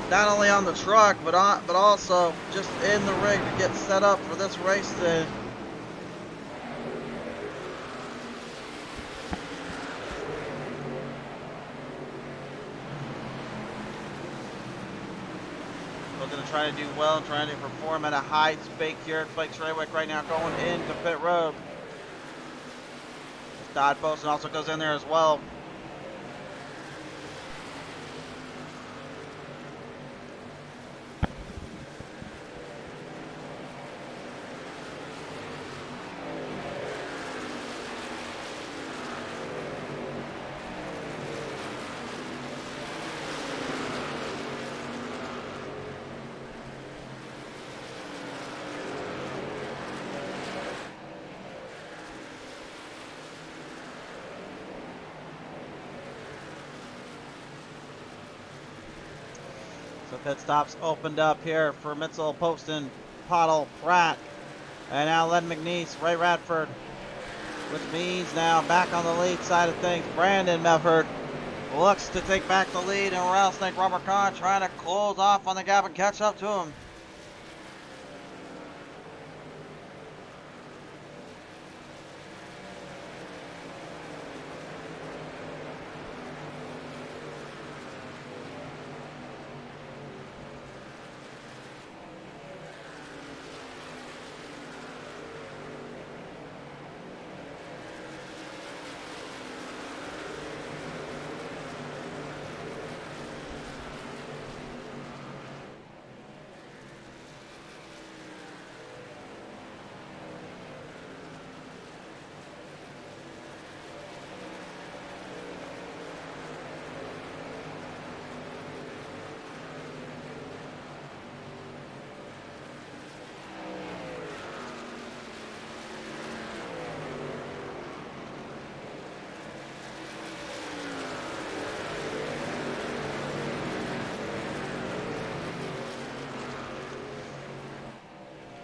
Not only on the truck, but also just in the rig to get set up for this race today. We're going to try to do well and trying to perform at a high spake here at Blake Triwick right now going into pit road. Todd Poston also goes in there as well. So pit stops opened up here for Mitzel, Poston, Pottle, Pratt, and now Len McNeese, Ray Radford, which means now back on the lead side of things, Brandon Medford looks to take back the lead, and Rattlesnake Robert Kahn trying to close off on the gap and catch up to him.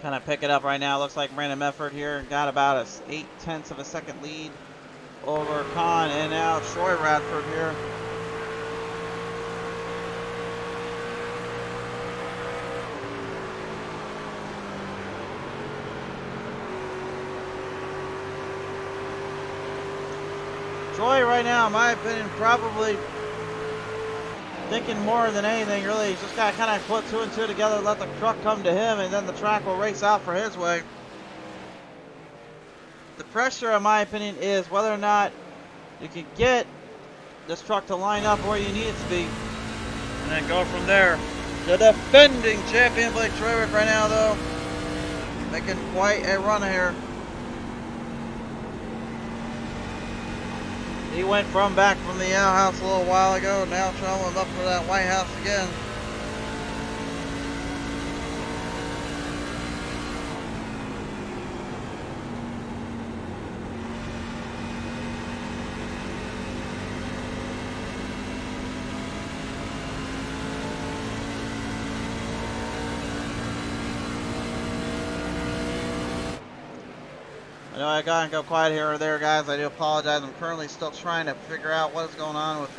Kind of pick it up right now. Looks like Brandon Medford here got about a 0.8 of a second lead over Kahn, and now Troy Radford here. Troy right now, in my opinion, probably thinking more than anything, really, he's just got to kind of put two and two together, let the truck come to him, and then the track will race out for his way. The pressure, in my opinion, is whether or not you can get this truck to line up where you need it to be, and then go from there. The defending champion, Blake Triwick, right now, though, making quite a run here. He went back from the outhouse a little while ago, now traveling up for that White House again. I know I gotta go quiet here or there, guys. I do apologize. I'm currently still trying to figure out what is going on with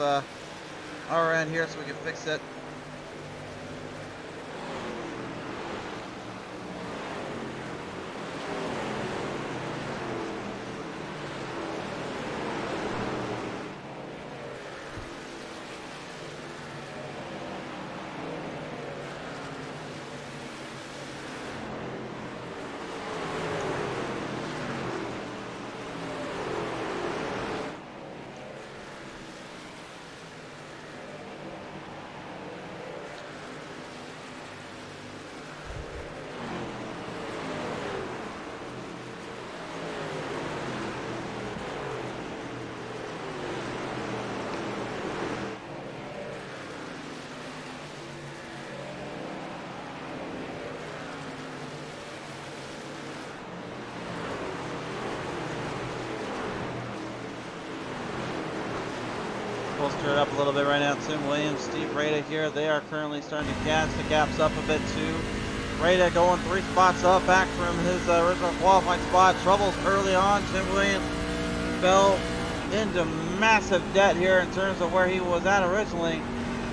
our end here so we can fix it. Triples stirred up a little bit right now. Tim Williams, Steve Rada here. They are currently starting to catch. The gap's up a bit too. Rada going 3 spots up, back from his original qualifying spot. Troubles early on. Tim Williams fell into massive debt here in terms of where he was at originally.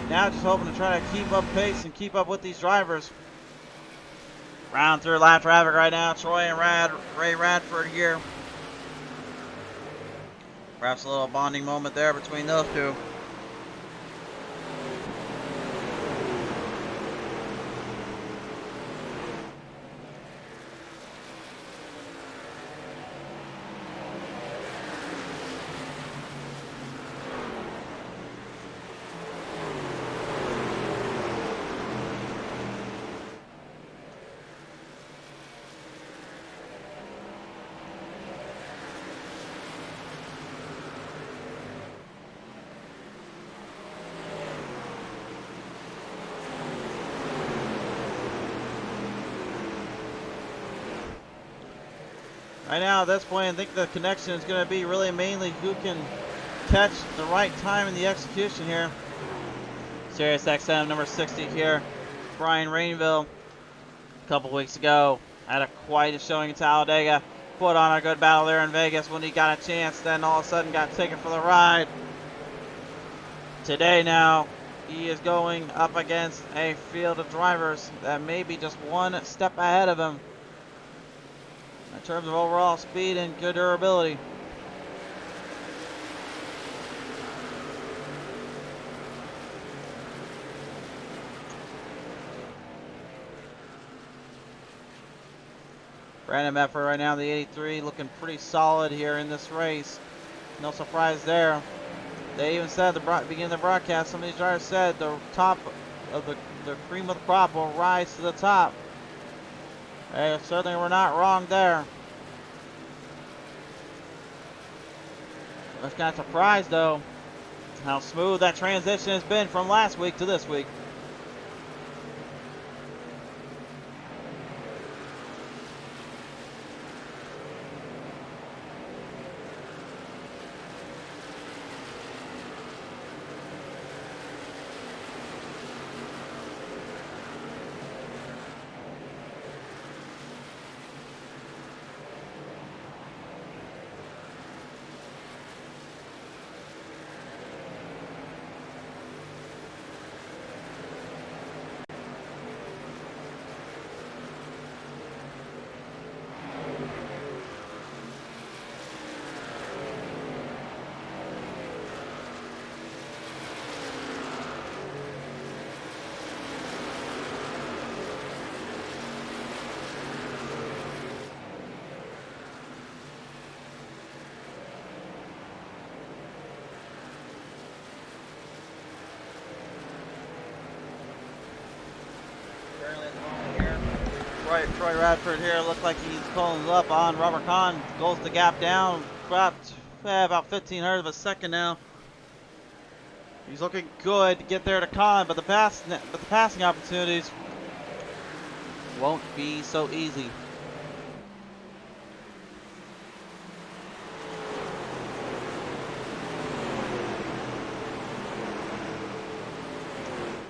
Now just hoping to try to keep up pace and keep up with these drivers. Round through lap traffic right now. Troy and Ray Radford here. Perhaps a little bonding moment there between those two. Right now, at this point, I think the connection is going to be really mainly who can catch the right time in the execution here. Sirius XM number 60 here. Brian Rainville, a couple weeks ago, had quite a showing in Talladega. Put on a good battle there in Vegas when he got a chance, then all of a sudden got taken for the ride. Today now, he is going up against a field of drivers that may be just one step ahead of him in terms of overall speed and good durability. Brandon Mefford right now, the 83, looking pretty solid here in this race. No surprise there. They even said at the beginning of the broadcast, some of these drivers said the top of the cream of the crop will rise to the top. They certainly were not wrong there. I was kind of surprised though how smooth that transition has been from last week to this week. Troy Radford here looks like he's pulling up on Robert Kahn. Goes the gap down about 1,500 of a second now. He's looking good to get there to Kahn, but the passing opportunities won't be so easy.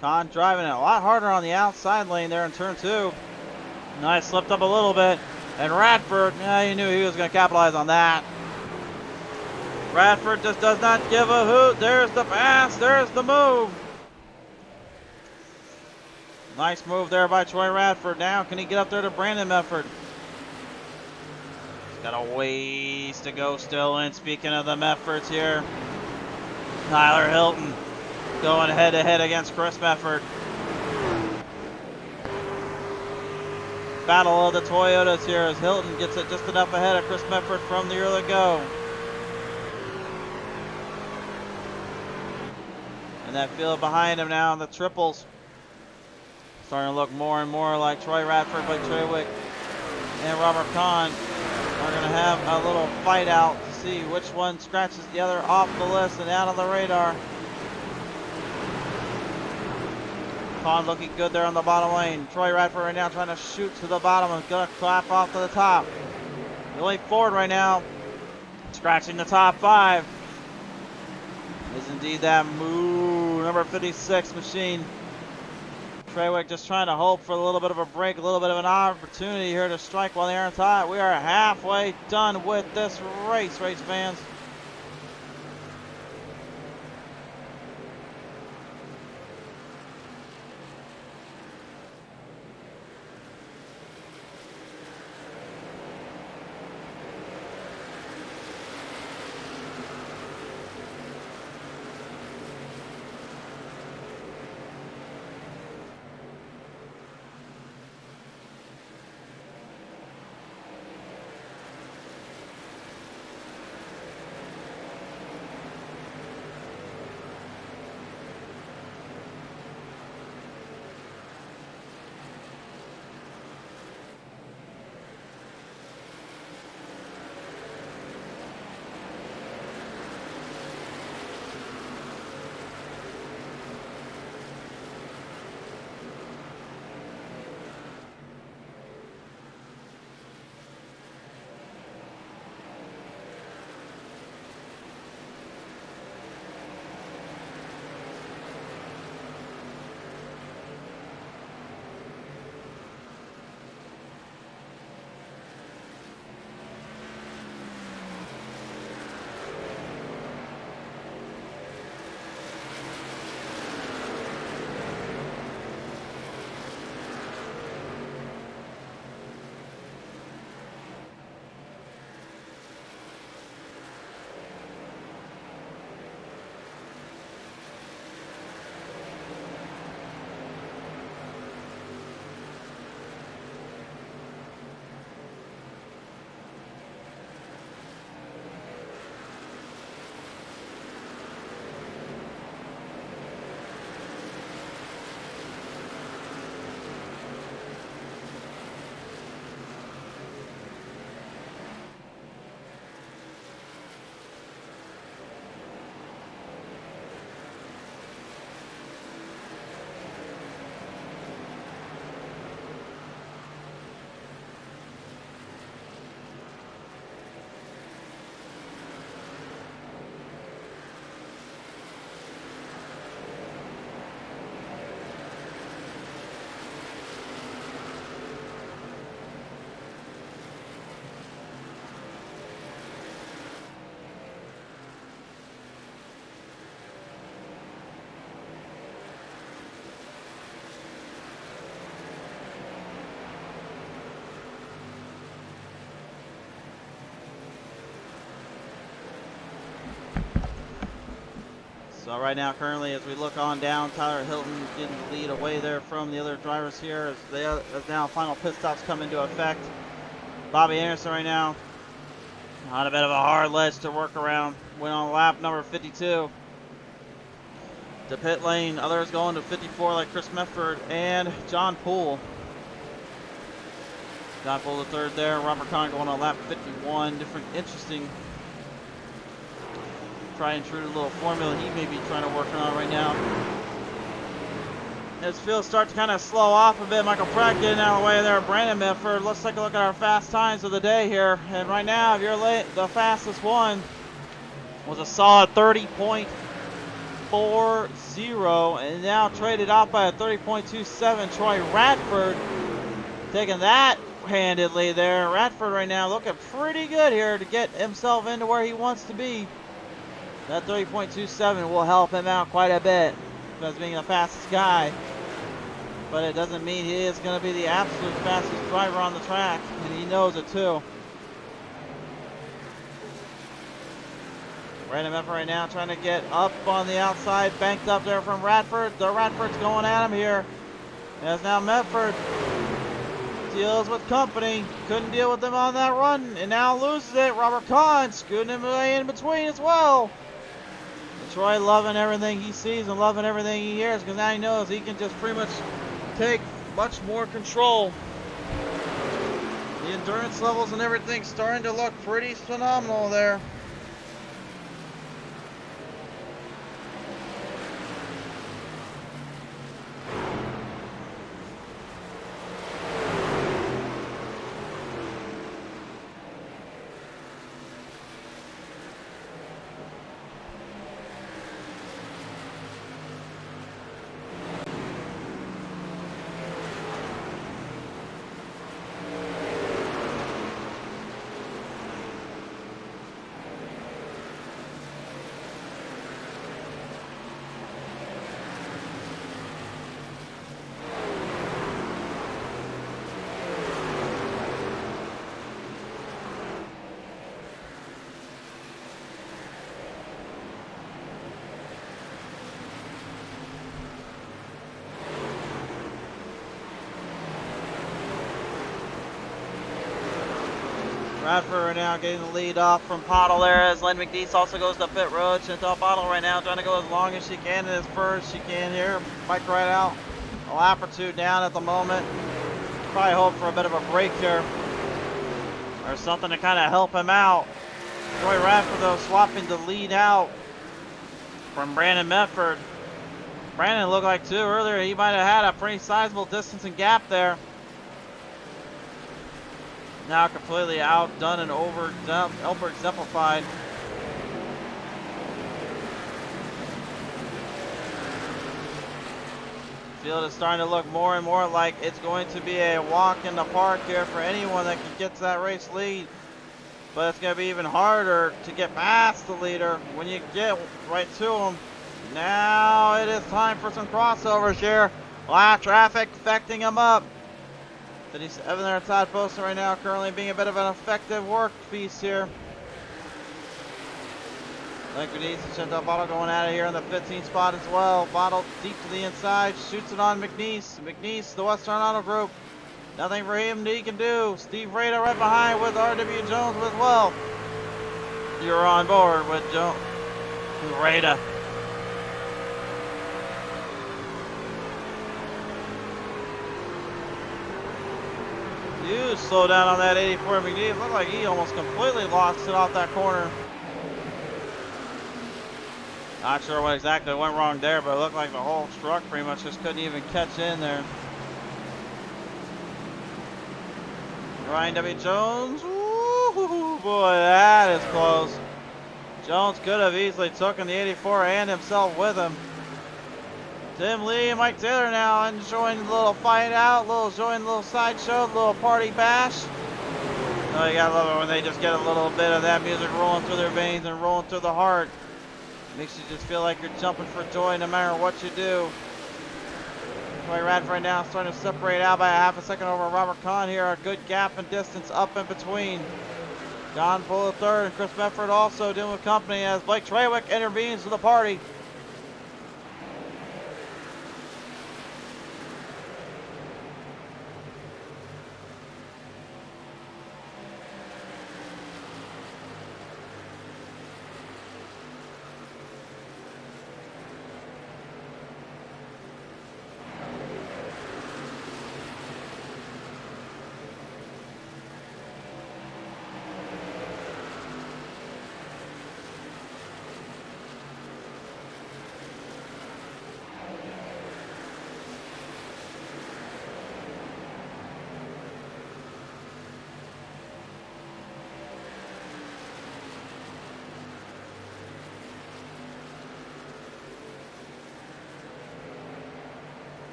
Kahn driving it a lot harder on the outside lane there in turn 2. Nice, slipped up a little bit. And Radford, yeah, you knew he was going to capitalize on that. Radford just does not give a hoot. There's the pass, there's the move. Nice move there by Troy Radford. Now, can he get up there to Brandon Mefford? He's got a ways to go still. And speaking of the Meffords here, Tyler Hilton going head to head against Chris Mefford. Battle of the Toyotas here as Hilton gets it just enough ahead of Chris Mefford from the early go. And that field behind him now, the triples starting to look more and more like Troy Radford, Blake Trawick, and Robert Kahn are going to have a little fight out to see which one scratches the other off the list and out of the radar. Kahn looking good there on the bottom lane. Troy Radford right now trying to shoot to the bottom and gonna clap off to the top. Billy Ford right now scratching the top 5. is indeed that move. Number 56 machine. Treywick just trying to hope for a little bit of a break, a little bit of an opportunity here to strike while the air hot. We are halfway done with this race fans. So right now, currently, as we look on down, Tyler Hilton getting the lead away there from the other drivers here as now final pit stops come into effect. Bobby Anderson right now on a bit of a hard ledge to work around. Went on lap number 52. To pit lane, others going to 54 like Chris Mefford and John Poole. John Poole the third there. Robert Kahn going on lap 51. Different interesting try and true little formula he may be trying to work on right now. As fields start to kind of slow off a bit, Michael Pratt getting out of the way there. Brandon Medford. Let's take a look at our fast times of the day here. And right now, if you're late, the fastest one was a solid 30.40, and now traded out by a 30.27. Troy Radford taking that handedly there. Radford right now looking pretty good here to get himself into where he wants to be. That 30.27 will help him out quite a bit as being the fastest guy. But it doesn't mean he is going to be the absolute fastest driver on the track, and he knows it too. Brandon Medford right now trying to get up on the outside, banked up there from Radford. The Radford's going at him here. As now Medford deals with company. Couldn't deal with him on that run, and now loses it. Robert Kahn scooting him away in between as well. Troy loving everything he sees and loving everything he hears, because now he knows he can just pretty much take much more control. The endurance levels and everything starting to look pretty phenomenal there. Bradford right now getting the lead off from Pottle there as Len McNeese also goes to pit road. Chantal Pottle right now trying to go as long as she can and as far as she can here. Bike right out. A lap or two down at the moment. Probably hope for a bit of a break here or something to kind of help him out. Joy Radford though swapping the lead out from Brandon Medford. Brandon looked like too earlier he might have had a pretty sizable distance and gap there. Now completely outdone and over exemplified. Field is starting to look more and more like it's going to be a walk in the park here for anyone that can get to that race lead. But it's going to be even harder to get past the leader when you get right to him. Now it is time for some crossovers here. A lot of traffic affecting him up. 57 there, Todd Poston right now currently being a bit of an effective work piece here. Link Denise and Chantal Bottle going out of here in the 15th spot as well. Bottle deep to the inside, shoots it on McNeese. McNeese, the Western Auto Group. Nothing for him that he can do. Steve Rada right behind with R.W. Jones as well. You're on board with Rada. Huge slow down on that 84 McNeese. Looked like he almost completely lost it off that corner. Not sure what exactly went wrong there, but it looked like the whole truck pretty much just couldn't even catch in there. Ryan W. Jones. Ooh, boy, that is close. Jones could have easily taken the 84 and himself with him. Tim Lee and Mike Taylor now enjoying a little fight out, enjoying a little sideshow, a little party bash. Oh, you gotta love it when they just get a little bit of that music rolling through their veins and rolling through the heart. Makes you just feel like you're jumping for joy no matter what you do. Joy Radford right now starting to separate out by a half a second over Robert Kahn here. A good gap and distance up in between. John Bull third and Chris Medford also dealing with company as Blake Trawick intervenes to the party.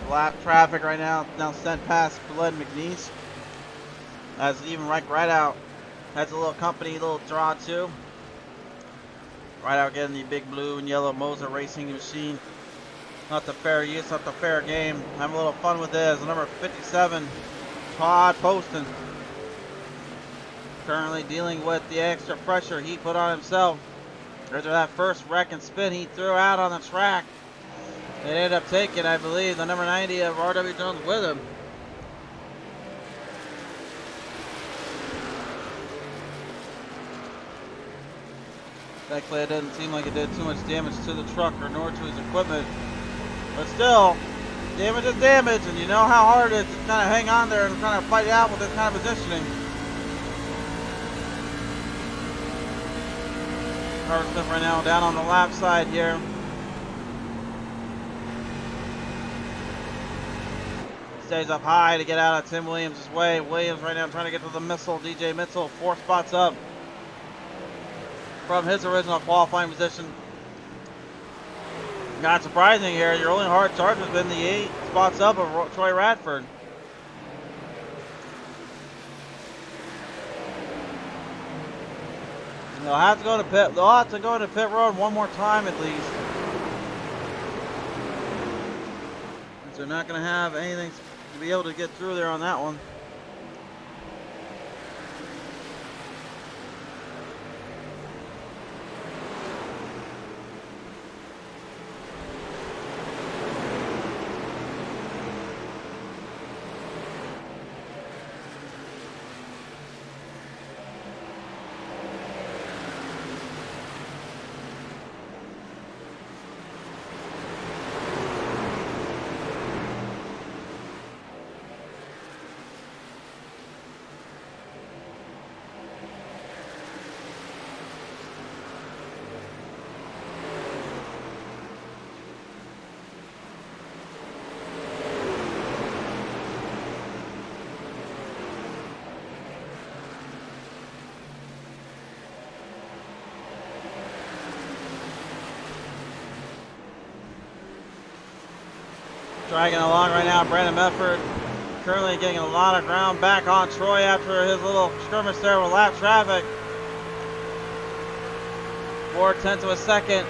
Lap traffic right now sent past Blood McNeese. As even right out has a little company, little draw too. Right out getting the big blue and yellow Moser racing machine. Not the fair use, not the fair game. Having a little fun with this. Number 57, Todd Poston. Currently dealing with the extra pressure he put on himself after that first wreck and spin he threw out on the track. It ended up taking, I believe, the number 90 of R.W. Jones with him. Thankfully, it didn't seem like it did too much damage to the truck or nor to his equipment. But still, damage is damage, and you know how hard it is to kind of hang on there and kind of fight it out with this kind of positioning. Carter Smith right now down on the lap side here. Stays up high to get out of Tim Williams' way. Williams right now trying to get to the missile. DJ Mitchell 4 spots up from his original qualifying position. Not surprising here. Your only hard charge has been the 8 spots up of Troy Radford. They'll have to go to pit. They'll have to go to pit road one more time at least. They're not going to have anything to be able to get through there on that one. Dragging along right now, Brandon Medford currently getting a lot of ground back on Troy after his little skirmish there with lap traffic. 4/10 of a second.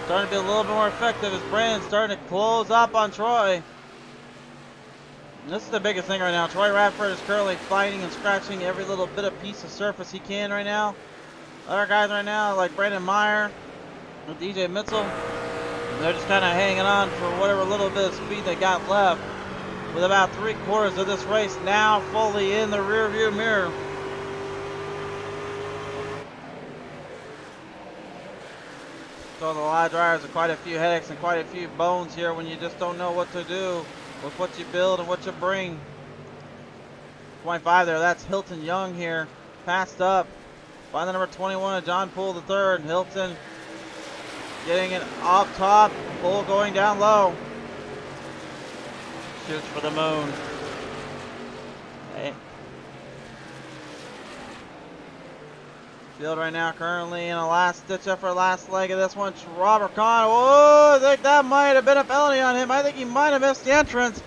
Starting to be a little bit more effective as Brandon's starting to close up on Troy. And this is the biggest thing right now. Troy Radford is currently fighting and scratching every little bit of piece of surface he can right now. Other guys right now like Brandon Meyer and DJ Mitchell, they're just kind of hanging on for whatever little bit of speed they got left, with about 3/4 of this race now fully in the rear view mirror. So a lot of drivers have quite a few headaches and quite a few bones here when you just don't know what to do with what you build and what you bring. 25 there, that's Hilton Young here, passed up by the number 21 of John Poole III. Hilton getting it off top, Poole going down low. Shoots for the moon. Hey. Field right now currently in a last ditch effort, last leg of this one. Robert Kahn, whoa, I think that might have been a penalty on him. I think he might have missed the entrance.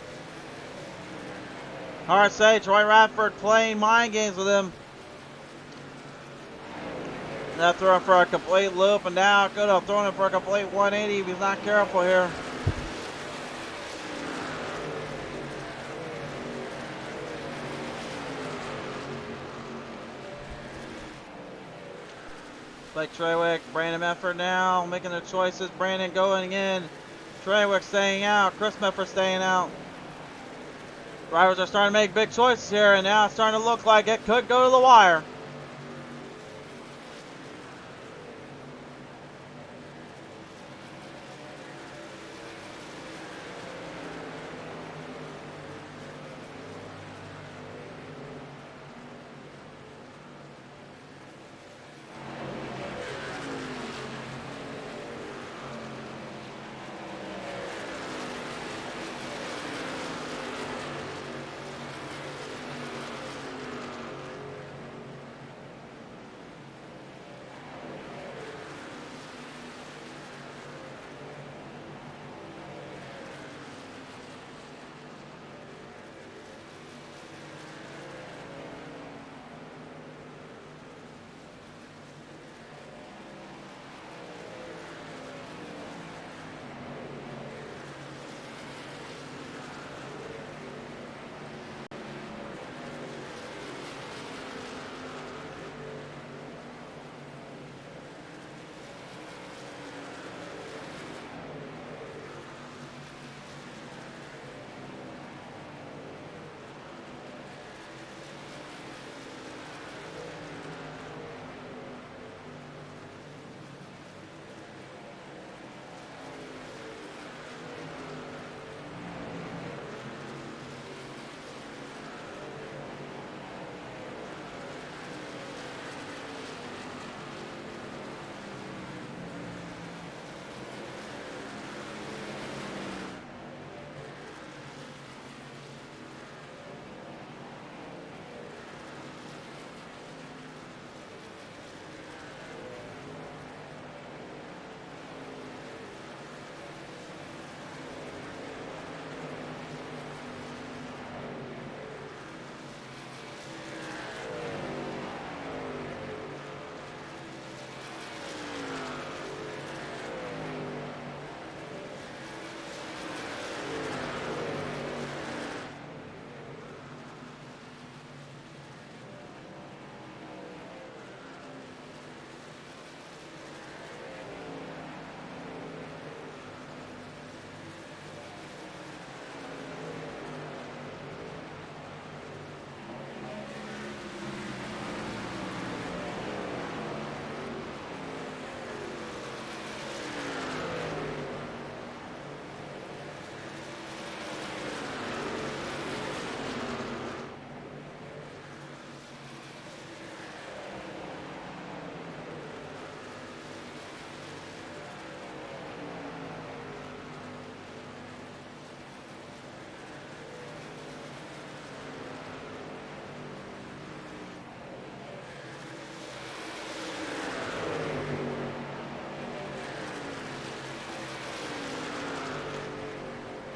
Hard to say, Troy Radford playing mind games with him. Now throwing for a complete loop, and now could have thrown him for a complete 180 if he's not careful here. Blake Treywick, Brandon Medford now making their choices. Brandon going in, Treywick staying out, Chris Medford staying out. Drivers are starting to make big choices here, and now it's starting to look like it could go to the wire.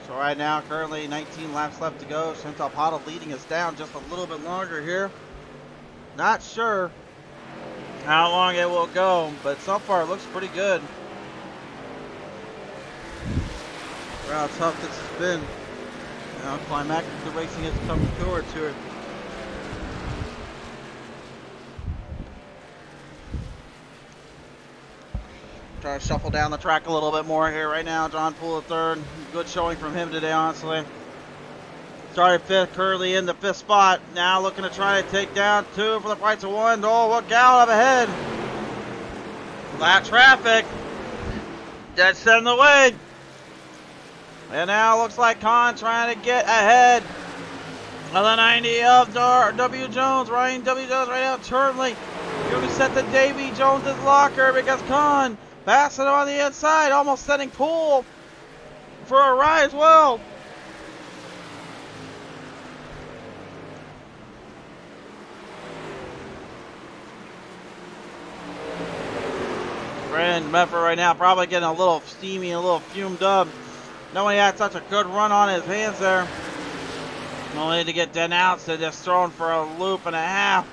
So right now, currently 19 laps left to go. Chantal Pata leading us down just a little bit longer here. Not sure how long it will go, but so far it looks pretty good. For how tough this has been. Now climactic the racing has come forward to it. Trying to shuffle down the track a little bit more here right now. John Poole third. Good showing from him today, honestly. Started fifth, currently in the fifth spot. Now looking to try to take down two for the price of one. Oh, what gal up ahead. Flat traffic. Dead set in the way. And now looks like Khan trying to get ahead of the 90 of W. Jones. Ryan W. Jones right now, currently going to set to Davy Jones's locker because Khan passing on the inside, almost setting Poole for a ride as well. Brandon Mefford right now probably getting a little steamy, a little fumed up. Knowing he had such a good run on his hands there. Only to get denounced and just thrown for a loop and a half.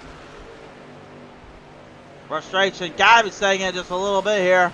Frustration gotta be setting in just a little bit here.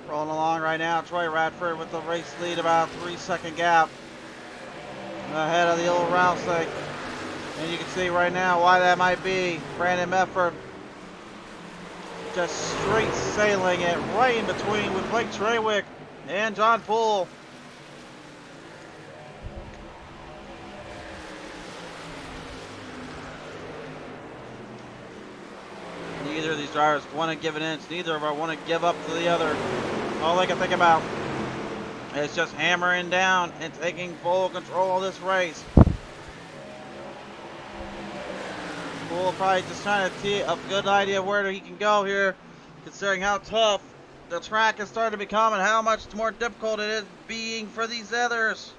Rolling along right now, Troy Radford with the race lead, about a 3-second gap ahead of the old Wrapz thing. And you can see right now why that might be. Brandon Mefford just straight sailing it right in between with Blake Trawick and John Poole. Neither of these drivers want to give an inch. Neither of them want to give up to the other. All they can think about is just hammering down and taking full control of this race. Poole probably just trying to see a good idea of where he can go here, considering how tough the track has started to become and how much more difficult it is being for these others.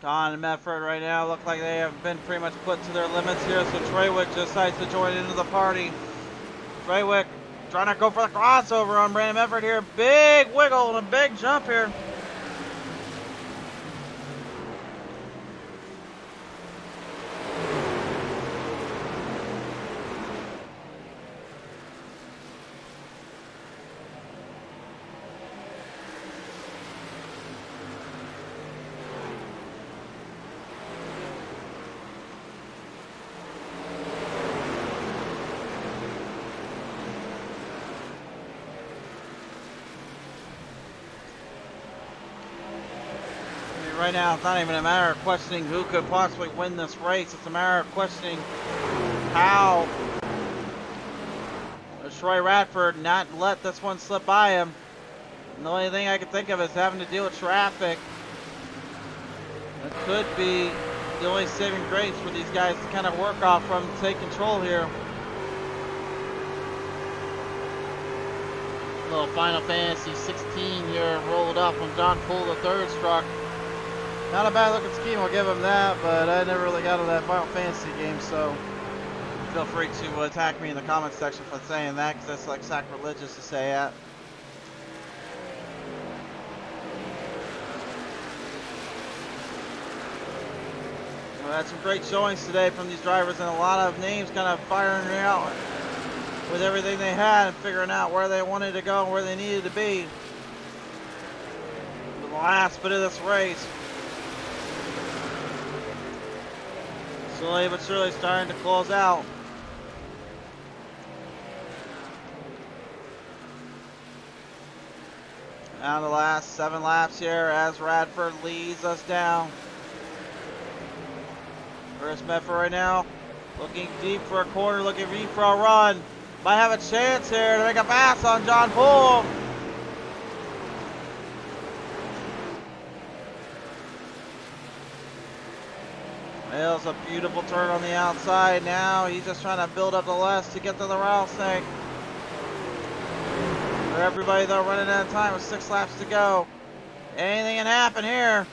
Don and Medford right now look like they have been pretty much put to their limits here, so Trawick decides to join into the party. Trawick trying to go for the crossover on Brandon Medford here. Big wiggle and a big jump here. right now, it's not even a matter of questioning who could possibly win this race. It's a matter of questioning how Troy Radford not let this one slip by him. And the only thing I can think of is having to deal with traffic. It could be the only saving grace for these guys to kind of work off from, take control here. Little Final Fantasy 16 here rolled up when John Poole the third struck. Not a bad looking scheme, I'll give him that, but I never really got to that Final Fantasy game, so feel free to attack me in the comments section for saying that, because that's like sacrilegious to say that. We had some great showings today from these drivers, and a lot of names kind of firing out with everything they had and figuring out where they wanted to go and where they needed to be for the last bit of this race. Slowly but surely starting to close out. Now the last 7 laps here as Radford leads us down. Chris Medford right now looking deep for a corner, looking deep for a run. Might have a chance here to make a pass on John Poole. Well, it's a beautiful turn on the outside now. He's just trying to build up the last to get to the rattlesnake. For everybody though, running out of time with 6 laps to go. Anything can happen here.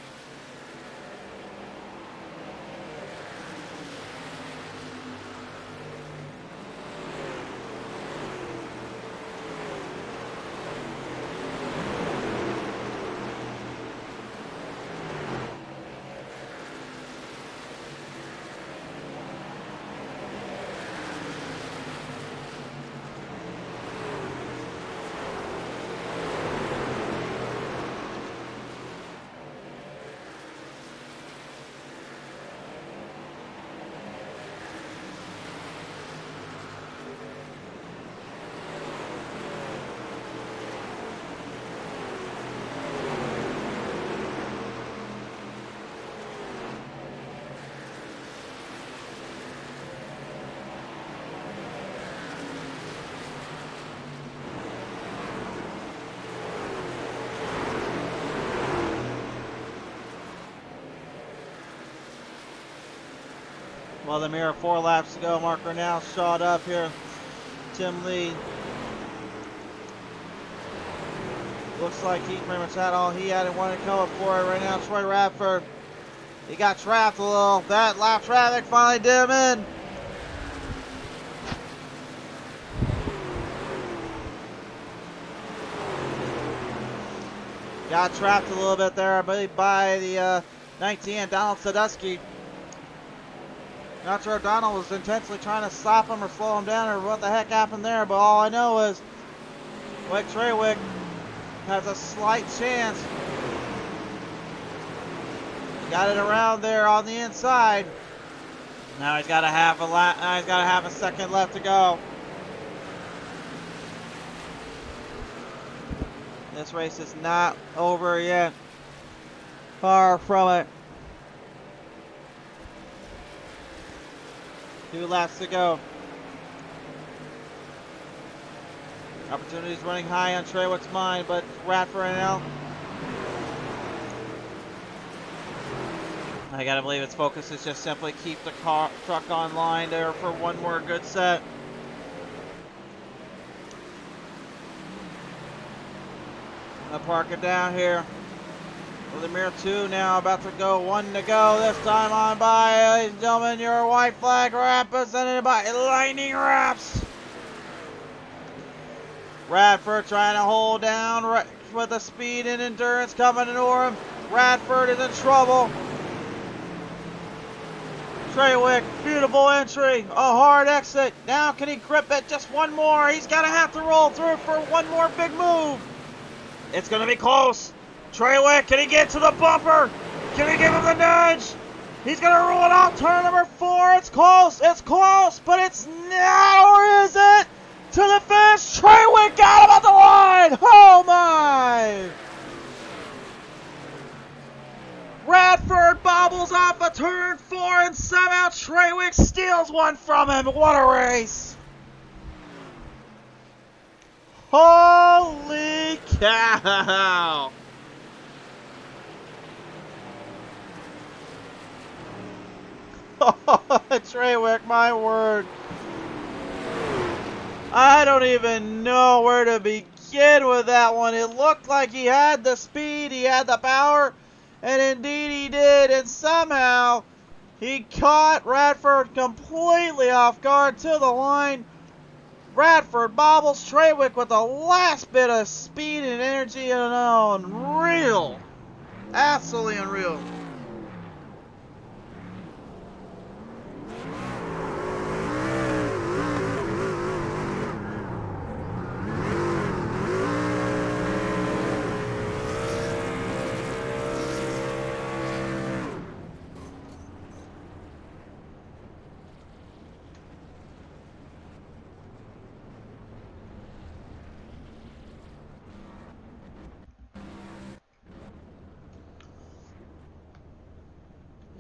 Well, the mere 4 laps to go. Marker now shot up here. Tim Lee. Looks like he pretty much had all he had and wanted to come up for it right now. Troy Radford. He got trapped a little. That lap traffic finally did him in. Got trapped a little bit there by the 19, Donald Sadusky. Not sure if Donald was intentionally trying to stop him or slow him down or what the heck happened there, but all I know is Wick Treywick has a slight chance. Got it around there on the inside. Now he's got a half a second left to go. This race is not over yet. Far from it. 2 laps to go. Opportunities running high on Treywick's mind, but Radford right now. I gotta believe its focus is just simply keep the truck on line there for one more good set. I'll park it down here. With a mere 2 now, about to go, 1 to go. This time on by, ladies and gentlemen, your white flag represented by Lightning Wrapz. Radford trying to hold down with the speed and endurance coming into him. Radford is in trouble. Treywick, beautiful entry, a hard exit. Now can he grip it? Just one more. He's gonna have to roll through for one more big move. It's gonna be close. Treywick, can he get to the bumper? Can he give him the nudge? He's going to rule it out. Turn number 4. It's close, but it's not, or is it? To the finish. Treywick got him at the line. Oh, my. bubbles off a turn 4, and somehow Treywick steals one from him. What a race! Holy cow! Treywick, my word. I don't even know where to begin with that one. It looked like he had the speed, he had the power, and indeed he did. And somehow he caught Radford completely off guard to the line. Radford bobbles Treywick with the last bit of speed and energy, and unreal. Absolutely unreal.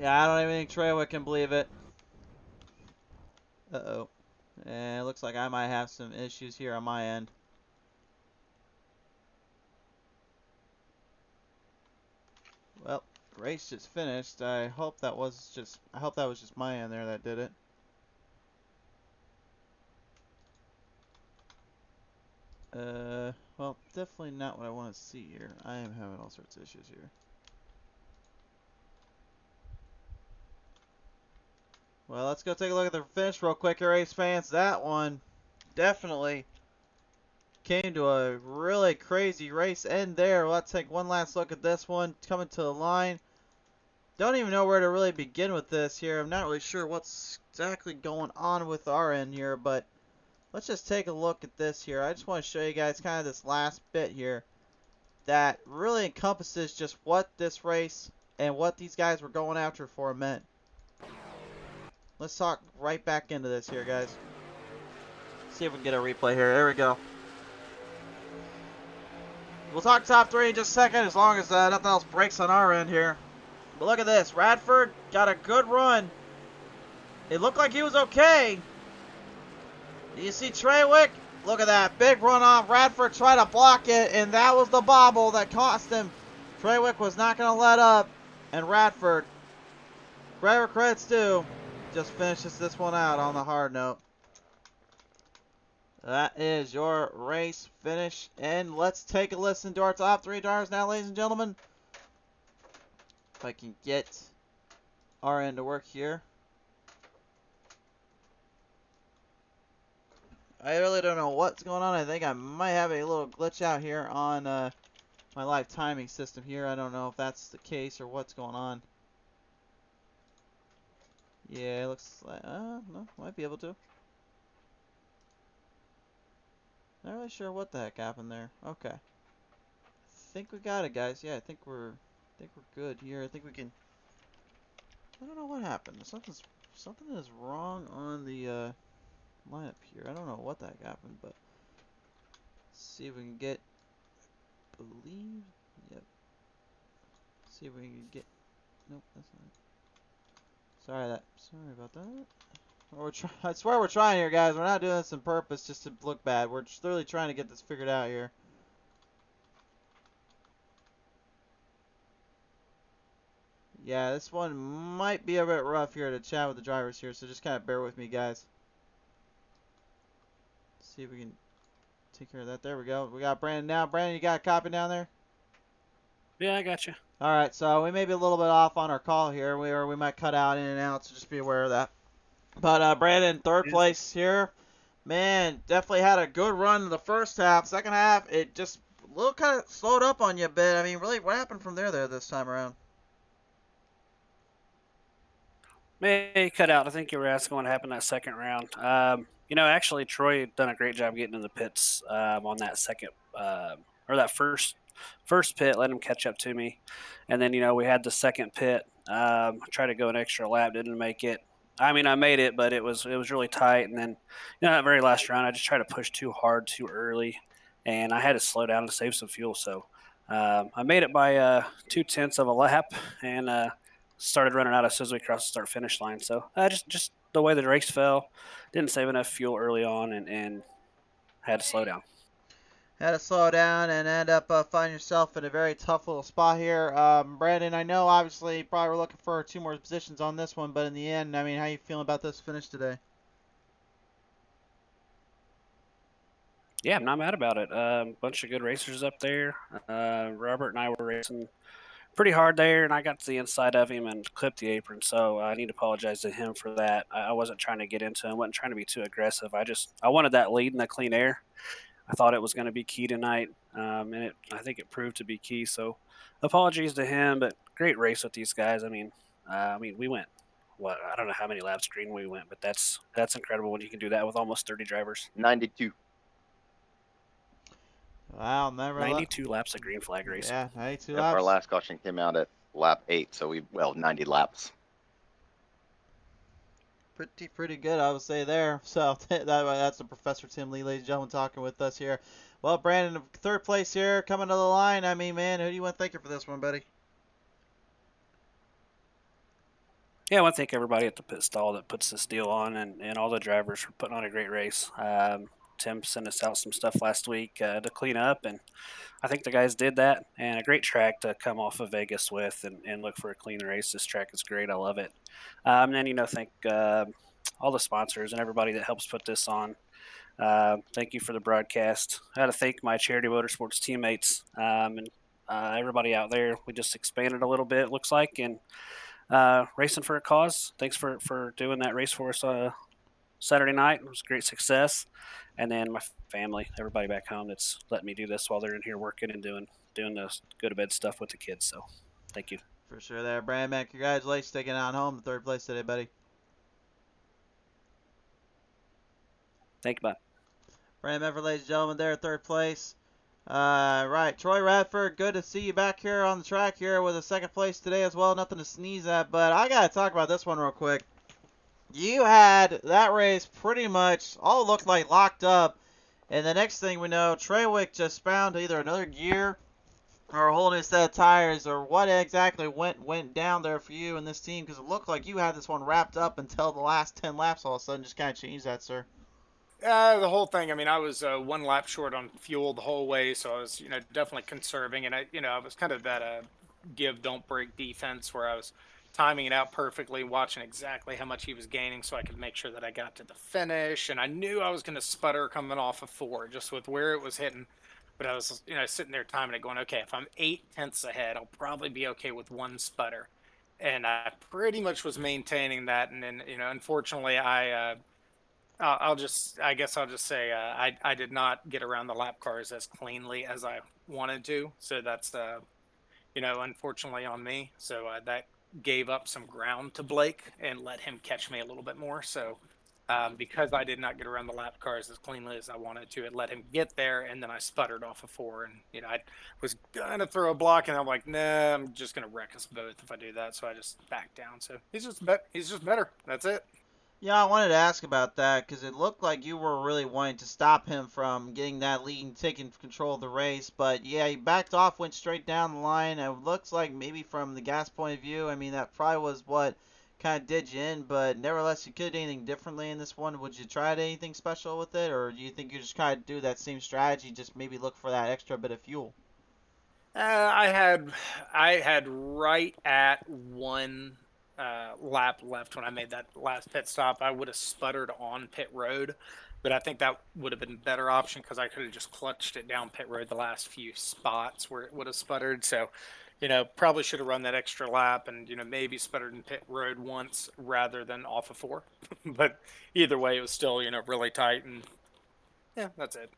Yeah, I don't even think Treywick can believe it. Uh-oh. And it looks like I might have some issues here on my end. Well, race just finished. I hope that was just my end there that did it. Well, definitely not what I want to see here. I am having all sorts of issues here. Well, let's go take a look at the finish real quick here, race fans. That one definitely came to a really crazy race end there. Let's take one last look at this one coming to the line. Don't even know where to really begin with this here. I'm not really sure what's exactly going on with our end here, but let's just take a look at this here. I just want to show you guys kind of this last bit here that really encompasses just what this race and what these guys were going after for meant. Let's talk right back into this here, guys. See if we can get a replay here. There we go. We'll talk top three in just a second, as long as nothing else breaks on our end here. But look at this. Radford got a good run. It looked like he was okay. Do you see Treywick? Look at that. Big run off. Radford tried to block it, and that was the bobble that cost him. Treywick was not going to let up, and Radford, whatever credit's due, just finishes this one out on the hard note. That is your race finish, and let's take a listen to our top three drivers now, ladies and gentlemen. If I can get our end to work here. I really don't know what's going on. I think I might have a little glitch out here on my live timing system here. I don't know if that's the case or what's going on. Yeah, it looks like, no, might be able to. Not really sure what the heck happened there. Okay. I think we got it, guys. Yeah, I think we're good here. I think we can. I don't know what happened. Something is wrong on the lineup here. I don't know what the heck happened, but let's see if we can get. Believe. Yep. See if we can get. Nope, that's not it. Sorry about that. I swear we're trying here, guys. We're not doing this on purpose just to look bad. We're just literally trying to get this figured out here. Yeah, this one might be a bit rough here to chat with the drivers here, so just kind of bear with me, guys. See if we can take care of that. There we go. We got Brandon now. Brandon, you got a copy down there? Yeah, I got you. All right, so we may be a little bit off on our call here. We might cut out in and out, so just be aware of that. But Brandon, third place here. Man, definitely had a good run in the first half. Second half, it just a little kind of slowed up on you a bit. I mean, really, what happened from there this time around? May cut out. I think you were asking what happened that second round. Actually, Troy done a great job getting in the pits on that second or that first pit. Let him catch up to me, and then we had the second pit. Tried to go an extra lap, didn't make it. I mean, I made it, but it was really tight. And then that very last round, I just tried to push too hard too early, and I had to slow down to save some fuel. So I made it by 0.2 of a lap, and started running out as soon as we crossed the start finish line. So just the way the race fell, didn't save enough fuel early on, and had to slow down. Had to slow down and end up finding yourself in a very tough little spot here. Brandon, I know obviously probably we're looking for 2 more positions on this one, but in the end, I mean, how you feeling about this finish today? Yeah, I'm not mad about it. Bunch of good racers up there. Robert and I were racing pretty hard there, and I got to the inside of him and clipped the apron. So I need to apologize to him for that. I wasn't trying to get into him. wasn't trying to be too aggressive. I wanted that lead in the clean air. I thought it was going to be key tonight, and I think it proved to be key. So apologies to him, but great race with these guys. I mean, we went. What I don't know how many laps green we went, but that's incredible when you can do that with almost 30 drivers. 92. Wow, never 92 laps of green flag racing. Yeah, 92 Yep, laps. our last caution came out at lap 8, so 90 laps. Pretty good, I would say there. So that's the Professor Tim Lee, ladies and gentlemen, talking with us here. Well, Brandon, 3rd place here, coming to the line. I mean, man, who do you want to thank you for this one, buddy? Yeah, I want to thank everybody at the pit stall that puts this deal on, and all the drivers for putting on a great race. Tim sent us out some stuff last week to clean up, and I think the guys did that. And a great track to come off of Vegas with and look for a clean race. This track is great. I love it. And then, thank all the sponsors and everybody that helps put this on. Thank you for the broadcast. I got to thank my Charity Motorsports teammates and everybody out there. We just expanded a little bit, it looks like, and racing for a cause. Thanks for doing that race for us Saturday night. It was a great success. And then my family, everybody back home that's letting me do this while they're in here working and doing the go to bed stuff with the kids. So thank you. For sure there, Brandon, man. Congratulations taking on home the 3rd place today, buddy. Thank you, bud. Brandon Medford, ladies and gentlemen, there, 3rd place. Right, Troy Radford, good to see you back here on the track here with a 2nd place today as well. Nothing to sneeze at, but I got to talk about this one real quick. You had that race pretty much all looked like locked up, and the next thing we know, Treywick just found either another gear or a whole new set of tires, or what exactly went down there for you and this team, because it looked like you had this one wrapped up until the last 10 laps all of a sudden just kind of changed that, sir. The whole thing. I mean, I was 1 lap short on fuel the whole way, so I was, definitely conserving, and I was kind of that give don't break defense where I was timing it out perfectly, watching exactly how much he was gaining, so I could make sure that I got to the finish. And I knew I was going to sputter coming off of 4, just with where it was hitting. But I was, sitting there timing it, going, okay, if I'm 8/10 ahead, I'll probably be okay with 1 sputter. And I pretty much was maintaining that, and then, unfortunately, I guess I'll just say I did not get around the lap cars as cleanly as I wanted to. So that's, unfortunately on me. So that gave up some ground to Blake and let him catch me a little bit more. So because I did not get around the lap cars as cleanly as I wanted to, it let him get there. And then I sputtered off of 4. And, I was going to throw a block, and I'm like, nah, I'm just going to wreck us both if I do that. So I just backed down. So he's just better. That's it. Yeah, I wanted to ask about that because it looked like you were really wanting to stop him from getting that lead and taking control of the race. But yeah, he backed off, went straight down the line. It looks like maybe from the gas point of view, I mean, that probably was what kind of did you in. But nevertheless, you could do anything differently in this one. Would you try anything special with it? Or do you think you just kind of do that same strategy, just maybe look for that extra bit of fuel? I had right at 1 lap left when I made that last pit stop. I would have sputtered on pit road, but I think that would have been a better option because I could have just clutched it down pit road the last few spots where it would have sputtered. So, probably should have run that extra lap and, maybe sputtered in pit road once rather than off of 4. But either way, it was still, really tight. And yeah, that's it.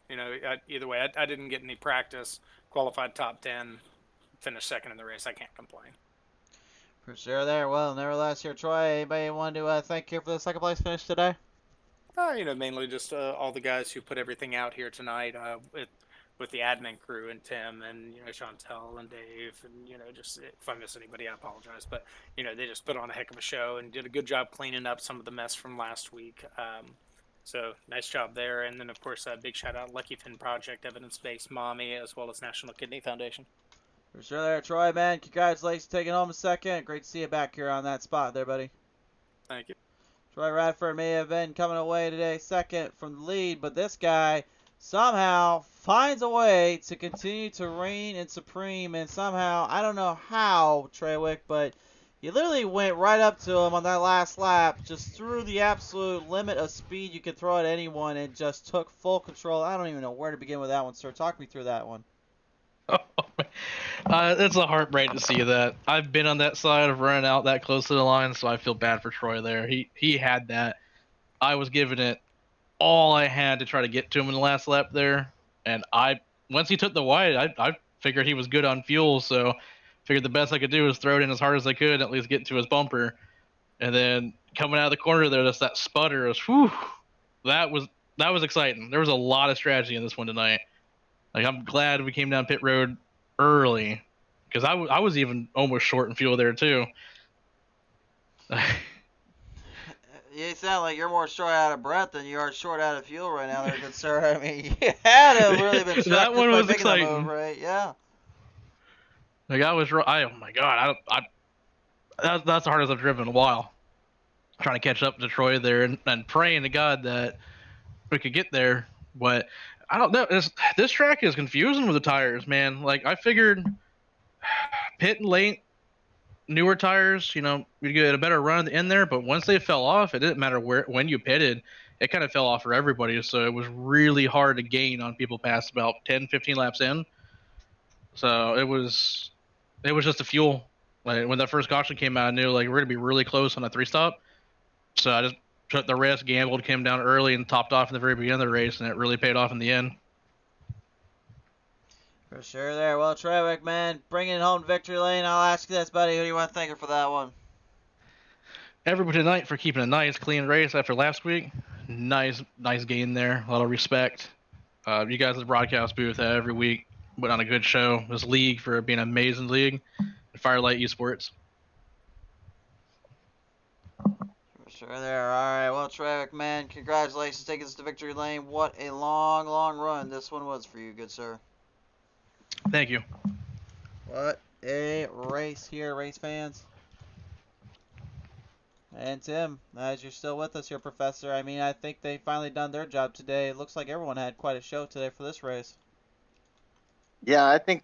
Either way, I didn't get any practice, qualified top 10, finished 2nd in the race. I can't complain. For sure there. Well, nevertheless, here, Troy, anybody want to thank you for the 2nd place finish today? Mainly just all the guys who put everything out here tonight with the admin crew and Tim and, Chantel and Dave. And, just if I miss anybody, I apologize. But, they just put on a heck of a show and did a good job cleaning up some of the mess from last week. So nice job there. And then, of course, a big shout out Lucky Fin Project, Evidence Based Mommy, as well as National Kidney Foundation. For sure there, Troy, man. Congratulations taking home a second. Great to see you back here on that spot there, buddy. Thank you. Troy Radford may have been coming away today second from the lead, but this guy somehow finds a way to continue to reign and supreme, and somehow, I don't know how, Treywick, but you literally went right up to him on that last lap, just threw the absolute limit of speed you could throw at anyone, and just took full control. I don't even know where to begin with that one, sir. Talk me through that one. It's a heartbreak to see that. I've been on that side of running out that close to the line, so I feel bad for Troy there. He had that. I was giving it all I had to try to get to him in the last lap there, and once he took the wide, I figured he was good on fuel, so figured the best I could do was throw it in as hard as I could, and at least get to his bumper. And then coming out of the corner there, just that sputter was, whew, that was exciting. There was a lot of strategy in this one tonight. Like, I'm glad we came down pit road early, because I was even almost short in fuel there too. You sound like you're more short out of breath than you are short out of fuel right now there, good sir. I mean, you had to have really been That one was exciting. Move, right? Yeah. Like, oh my god, that's the hardest I've driven in a while. Trying to catch up to Troy there and praying to God that we could get there, but I don't know. This track is confusing with the tires, man. Like, I figured pitting late, newer tires, you get a better run at the end there, but once they fell off, it didn't matter when you pitted, it kind of fell off for everybody, so it was really hard to gain on people past about 10, 15 laps in. So it was just the fuel. Like, when that first caution came out, I knew, like, we're going to be really close on a 3-stop. So I just took the risk, gambled, came down early, and topped off in the very beginning of the race, and it really paid off in the end. For sure there. Well, Treywick, man, bringing it home to victory lane. I'll ask you this, buddy. Who do you want to thank for that one? Everybody tonight for keeping a nice, clean race after last week. Nice gain there. A lot of respect. You guys at the broadcast booth every week put on a good show. This league for being an amazing league. And Firelight Esports. Sure there. All right. Well, Treywick, man, congratulations taking us to victory lane. What a long, long run this one was for you, good sir. Thank you. What a race here, race fans. And Tim, as you're still with us here, Professor, I mean, I think they finally done their job today. It looks like everyone had quite a show today for this race. Yeah, I think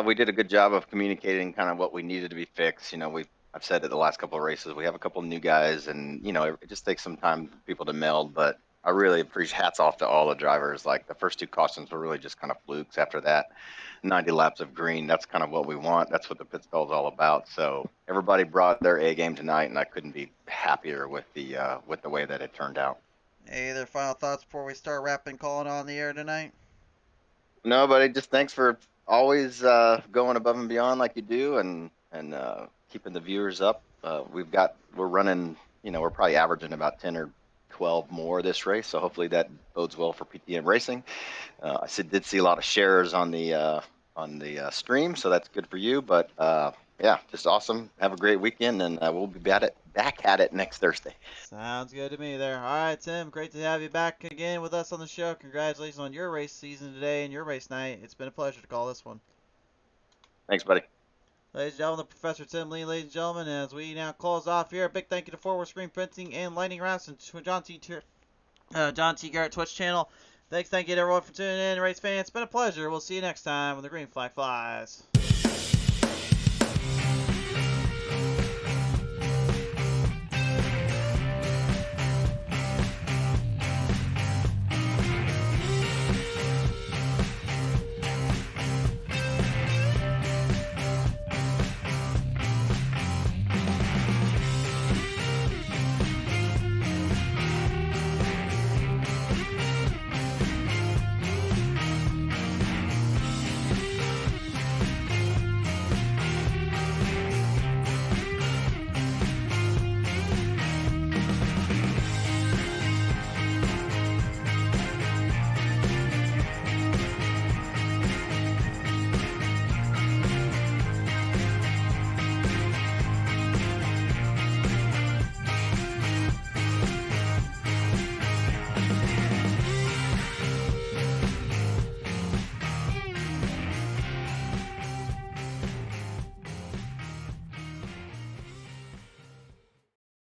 we did a good job of communicating kind of what we needed to be fixed. I've said it the last couple of races, we have a couple of new guys, and it just takes some time for people to meld. But I really appreciate, hats off to all the drivers. Like, the first two cautions were really just kind of flukes. After that, 90 laps of green, that's kind of what we want. That's what the pit stall is all about. So everybody brought their A game tonight, and I couldn't be happier with the way that it turned out. Any other final thoughts before we start wrapping calling on the air tonight? No, buddy, just thanks for always going above and beyond like you do, and keeping the viewers up. We're running, we're probably averaging about 10 or 12 more this race, so hopefully that bodes well for PTM Racing. I did see a lot of shares on the stream, so that's good for you. But yeah, just awesome. Have a great weekend, and we'll be back at it next Thursday. Sounds good to me there. All right, Tim, great to have you back again with us on the show. Congratulations on your race season today and your race night. It's been a pleasure to call this one. Thanks, buddy. Ladies and gentlemen, the Professor Tim Lee, ladies and gentlemen, as we now close off here, a big thank you to Forward Screen Printing and Lightning Wrapz and John T. Garrett Twitch channel. Thank you to everyone for tuning in, race fans. It's been a pleasure. We'll see you next time when the green flag flies.